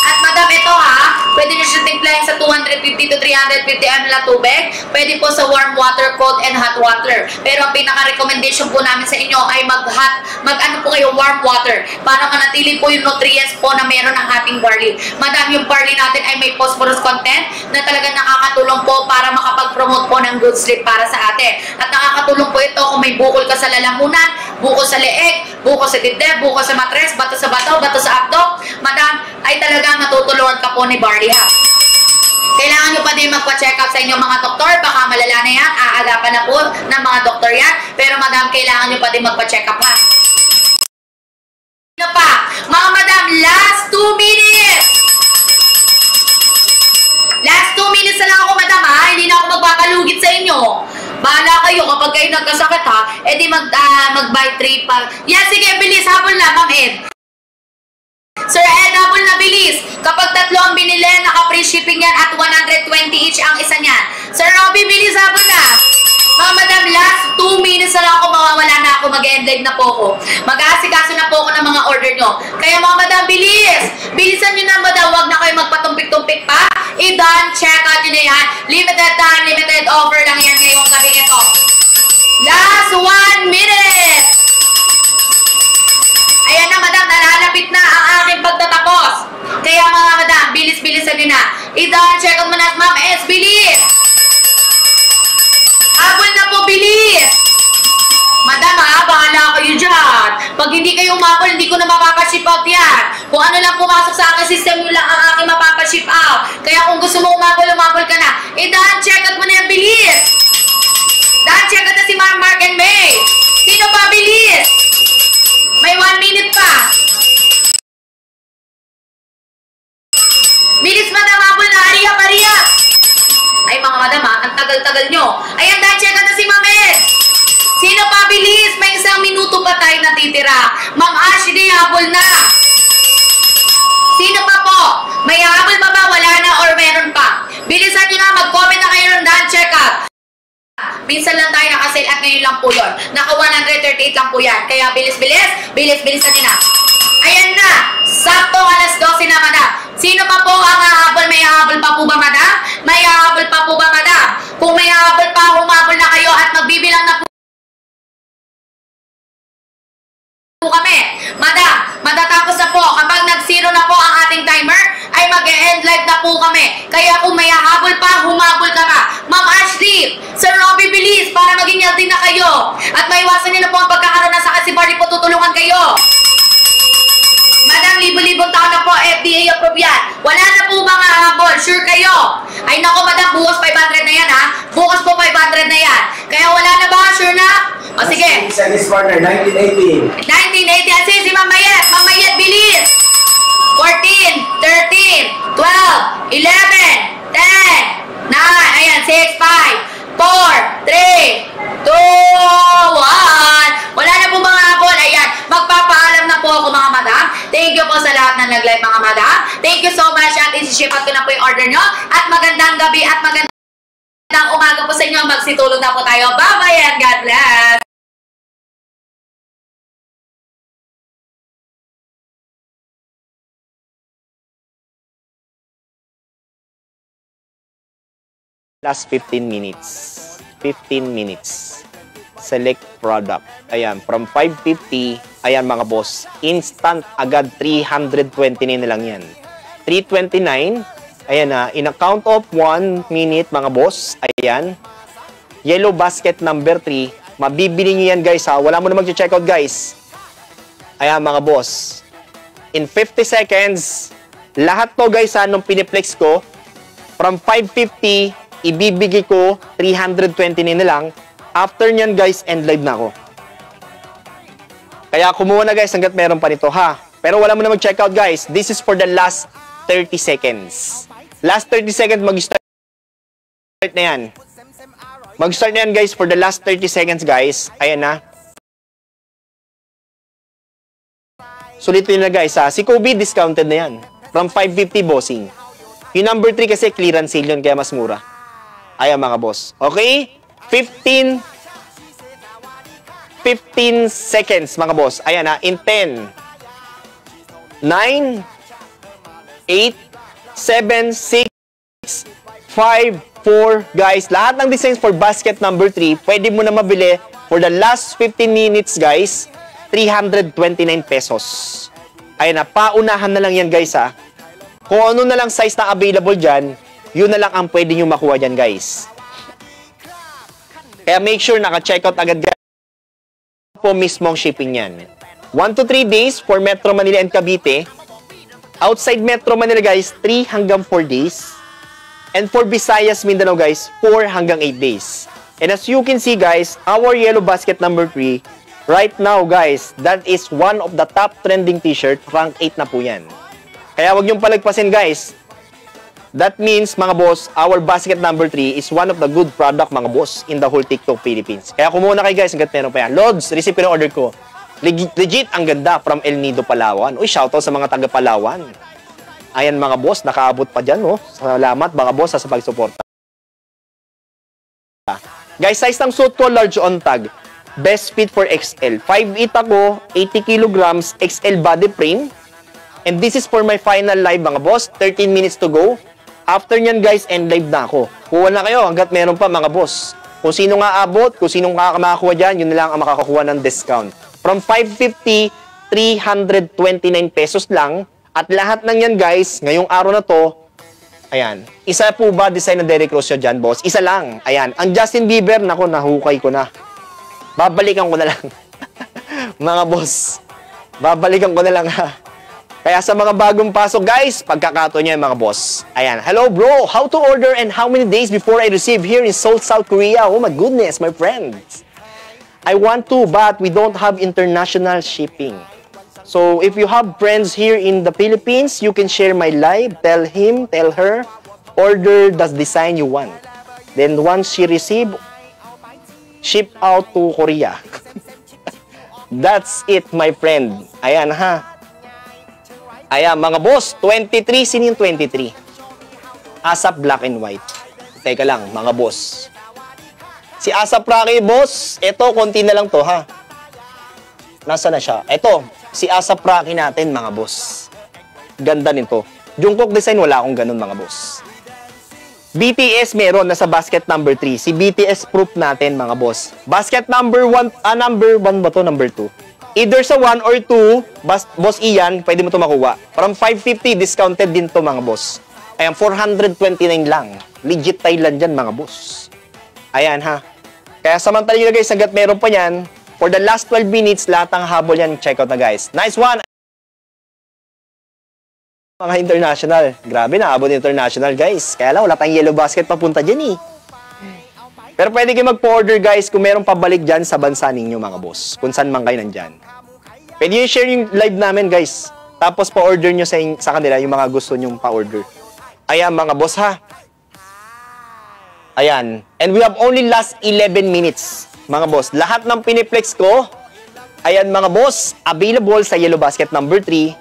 At madam, ito ha, pwede nyo siya timplahin sa 250 to 350 ml na tubig. Pwede po sa warm water, cold, and hot water. Pero ang pinaka-recommendation po namin sa inyo ay mag-ano po kayo, warm water. Para manatili po yung nutrients po na meron ng ating barley. Madam, yung barley natin ay may phosphorus content na talagang nakakatulong po para makapag-promote po ng good sleep para sa atin. At nakakatulong po ito kung may bukol ka sa lalamunan, bukol sa leeg, bukol sa dibdib, bukol sa matres, bato sa bato, bato sa abdo. Madam, ay talagang natutulungan ka po ni barley ha. Kailangan nyo pa din magpa-check up sa inyong mga doktor. Baka malala na yan, aagapan na po ng mga doktor yan. Pero madam, kailangan nyo pa din magpa-check up ha. Ano pa? Mga madam, last 2 minutes! Last 2 minutes na lang ako madam ha. Hindi na ako magpakalugit sa inyo. Bahala kayo kapag kayo nagkasakit ha. Eh di mag-buy 3 pa. Yan, sige, bilis. Habol na, Ma'am Ed. Sir Ed, habol na bilis. Kapag 3 ang binili, naka-free shipping yan at 120 each ang isa niyan. Sir Robby, bilis, habol na. Mga madam, last 2 minutes na lang ako, mawawala na ako, mag-end live na po ako. Mag-aasikaso na po ako ng mga order nyo. Kaya mga madam, bilis! Bilisan nyo na madam, huwag na kayo magpatumpik-tumpik pa. I-done, check out nyo na yan. Limited time, limited offer lang yan ngayong gabi ito. Last 1 minute! Ayan na madam, nalalapit na ang aking pagtatapos. Kaya mga madam, bilis-bilisan nyo na. I-done, check out mo na, Ma'am S, bilis! Habol na po, bilis! Madam ha, bahala kayo dyan. Pag hindi kayo umabol, hindi ko na mapapaship out yan. Kung ano lang pumasok sa aking system, yun lang ang aking mapapaship out. Kaya kung gusto mo umabol, umabol ka na. I-done, check out mo na yan, bilis! Done, check out na si Mark and May. Sino pa, bilis? May 1 minute pa. Bilis madam, habol na. Ariyak. Ay mga madam ha, ang tagal-tagal nyo. Ayan, dahil check out na si Ma'am Ed. Sino pa, bilis? May 1 minuto pa tayo natitira. Ma'am Ashley, habol na. Sino pa po? May habol pa ba? Wala na or meron pa? Bilisan nyo na, mag-comment na kayo ng done check out. Minsan lang tayo nakasale at ngayon lang po yun. Naka 138 lang po yan. Kaya bilis-bilisan nyo na. Ayan na, sakto alas 12 na madam. Sino pa po ang hahabol? May hahabol pa po ba madam? May hahabol pa po ba madam? Kung may hahabol pa, humabol na kayo at magbibilang na po kami. Madam, matatapos na po. Kapag nag-zero na po ang ating timer, ay mag-e-end live na po kami. Kaya kung may hahabol pa, humabol ka pa. Ma'am Ashley, Sir Robby, bilis para maging healthy na kayo. At maiwasan niyo na po ang pagkakaroon ng sakit. Si Barney po tutulungan kayo. Madam, libo-libong taon na po, FDA approve yan. Wala na po mga habol, sure kayo. Ay nako madam, bukas 500 na yan ha. Bukas po 500 na yan. Kaya wala na ba, sure na? O sige. Seconds partner, 1918. 1980, asi si Ma'am Mayet. Ma'am Mayet, bilis. 14, 13, 12, 11, 10, 9, ayan, 6, 5, 4, 3, 2, 1. Wala na po mga habol. Ayan, magpapaalam na po ako mga madam. Thank you po sa lahat ng nag-live mga madam. Thank you so much at isi-ship ko na po yung order nyo. At magandang gabi at magandang umaga po sa inyo. Magsitulog na po tayo. Bye-bye and God bless. Last 15 minutes. 15 minutes. Select product. Ayan, from 550, ayan mga boss, instant agad 329 na lang yan. 329, ayan na, in a count of 1 minute mga boss, ayan, yellow basket number 3, mabibili nyo yan guys ha, wala mo na mag-check out guys. Ayan mga boss, in 50 seconds, lahat to guys ha, nung piniplex ko, from 550, ibibigay ko 329 na lang. After nyan guys, end live na ako. Kaya kumuha na guys hanggat meron pa nito ha. Pero wala mo na mag-check out guys. This is for the last 30 seconds. Last 30 seconds mag-start na yan. Mag-start na yan guys for the last 30 seconds guys. Ayan na. Sulitin na guys ha. Si Kobe discounted na yan. From 550 bossing. Yung number 3 kasi clearance sale yun kaya mas mura. Ayan mga boss. Okay? 15 seconds mga boss. Ayan na, in 10, 9, 8, 7, 6, 5, 4, guys. Lahat ng designs for basket number 3, pwede mo na mabili for the last 15 minutes, guys, 329 pesos. Ayan na, paunahan na lang yan, guys, ha. Kung ano na lang size na available dyan, yun na lang ang pwede nyo makuha dyan, guys. Kaya make sure naka-checkout agad guys po mismong shipping yan. 1 to 3 days for Metro Manila and Cavite. Outside Metro Manila guys, 3 hanggang 4 days. And for Visayas, Mindanao guys, 4 hanggang 8 days. And as you can see guys, our yellow basket number 3, right now guys, that is one of the top trending t-shirt. Rank 8 na po yan. Kaya wag niyong palagpasin guys. That means, mga boss, our basket number 3 is one of the good product, mga boss, in the whole TikTok Philippines. Kaya kumuha na kayo, guys, hanggat meron pa yan. Lods, receive ko ng order ko. Legit, ang ganda, from El Nido, Palawan. Uy, shoutout sa mga taga Palawan. Ayan, mga boss, nakaabot pa dyan, oh. Salamat, mga boss, sa pagsuporta. Guys, size ng suit ko, large on tag. Best fit for XL. 5'8 ako, 80 kilograms, XL body frame. And this is for my final live, mga boss. 13 minutes to go. After nyan guys, end live na ako. Kuha na kayo hanggat meron pa mga boss. Kung sino nga abot, kung sino makakakuha dyan, yun na lang ang makakakuha ng discount. From 550, 329 pesos lang. At lahat ng yan guys, ngayong araw na to, ayan. Isa po ba design ng Derrick Rose dyan, boss? Isa lang. Ayan. Ang Justin Bieber, nako, nahukay ko na. Babalikan ko na lang. Mga boss. Babalikan ko na lang ha. Kaya sa mga bagong pasok, guys, pagkakato niya mga boss. Ayan. Hello, bro. How to order and how many days before I receive here in Seoul, South Korea? Oh my goodness, my friends. I want to, but we don't have international shipping. So, if you have friends here in the Philippines, you can share my live. Tell him, tell her, order the design you want. Then, once she receive, ship out to Korea. That's it, my friend. Ayan, ha. Ayan, mga boss, 23, sino yung 23? ASAP Black and White. Teka lang, mga boss. Si ASAP Rocky, boss, eto, konti na lang to, ha? Nasaan na siya? Eto, si ASAP Rocky natin, mga boss. Ganda nito. Jungkook design, wala akong ganun, mga boss. BTS meron, nasa basket number 3. Si BTS proof natin, mga boss. Basket number 1, number 1 ba to? Number 2. Either sa 1 or 2, boss Ian, pwede mo ito makuha. From 550, discounted din to mga boss. Ayan, 429 lang. Legit Thailand dyan, mga boss. Ayan, ha. Kaya samantala nyo guys, hanggat meron pa yan, for the last 12 minutes, lahat ng habol yan, check out na guys. Nice one! Mga international. Grabe na, abot international guys. Kaya lang, wala tayong yellow basket papunta dyan eh. Pero pwede kayo magpo-order guys kung meron pabalik dyan sa bansa ninyo mga boss. Kung saan man kayo nandyan. Pwede nyo share yung live namin guys. Tapos pa-order nyo sa kanila yung mga gusto nyong pa-order. Ayan mga boss ha. Ayan. And we have only last 11 minutes mga boss. Lahat ng piniplex ko, ayan mga boss, available sa yellow basket number 3.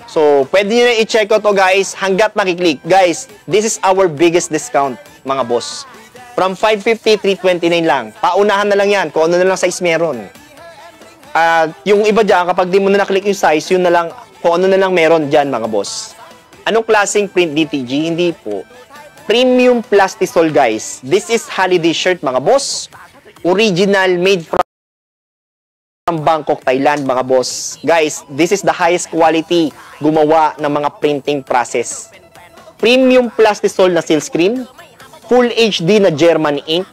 So, pwede nyo na i-check out to guys hanggat makiklik. Guys, this is our biggest discount, mga boss. From 550, 329 lang. Paunahan na lang yan kung ano na lang size meron. Yung iba dyan, kapag di mo na naklik yung size, yun na lang, kung ano na lang meron dyan, mga boss. Anong klaseng print DTG? Hindi po. Premium Plastisol, guys. This is holiday shirt, mga boss. Original, made from Bangkok, Thailand, mga boss. Guys, this is the highest quality gumawa ng mga printing process. Premium Plastisol na silkscreen, full HD na German ink,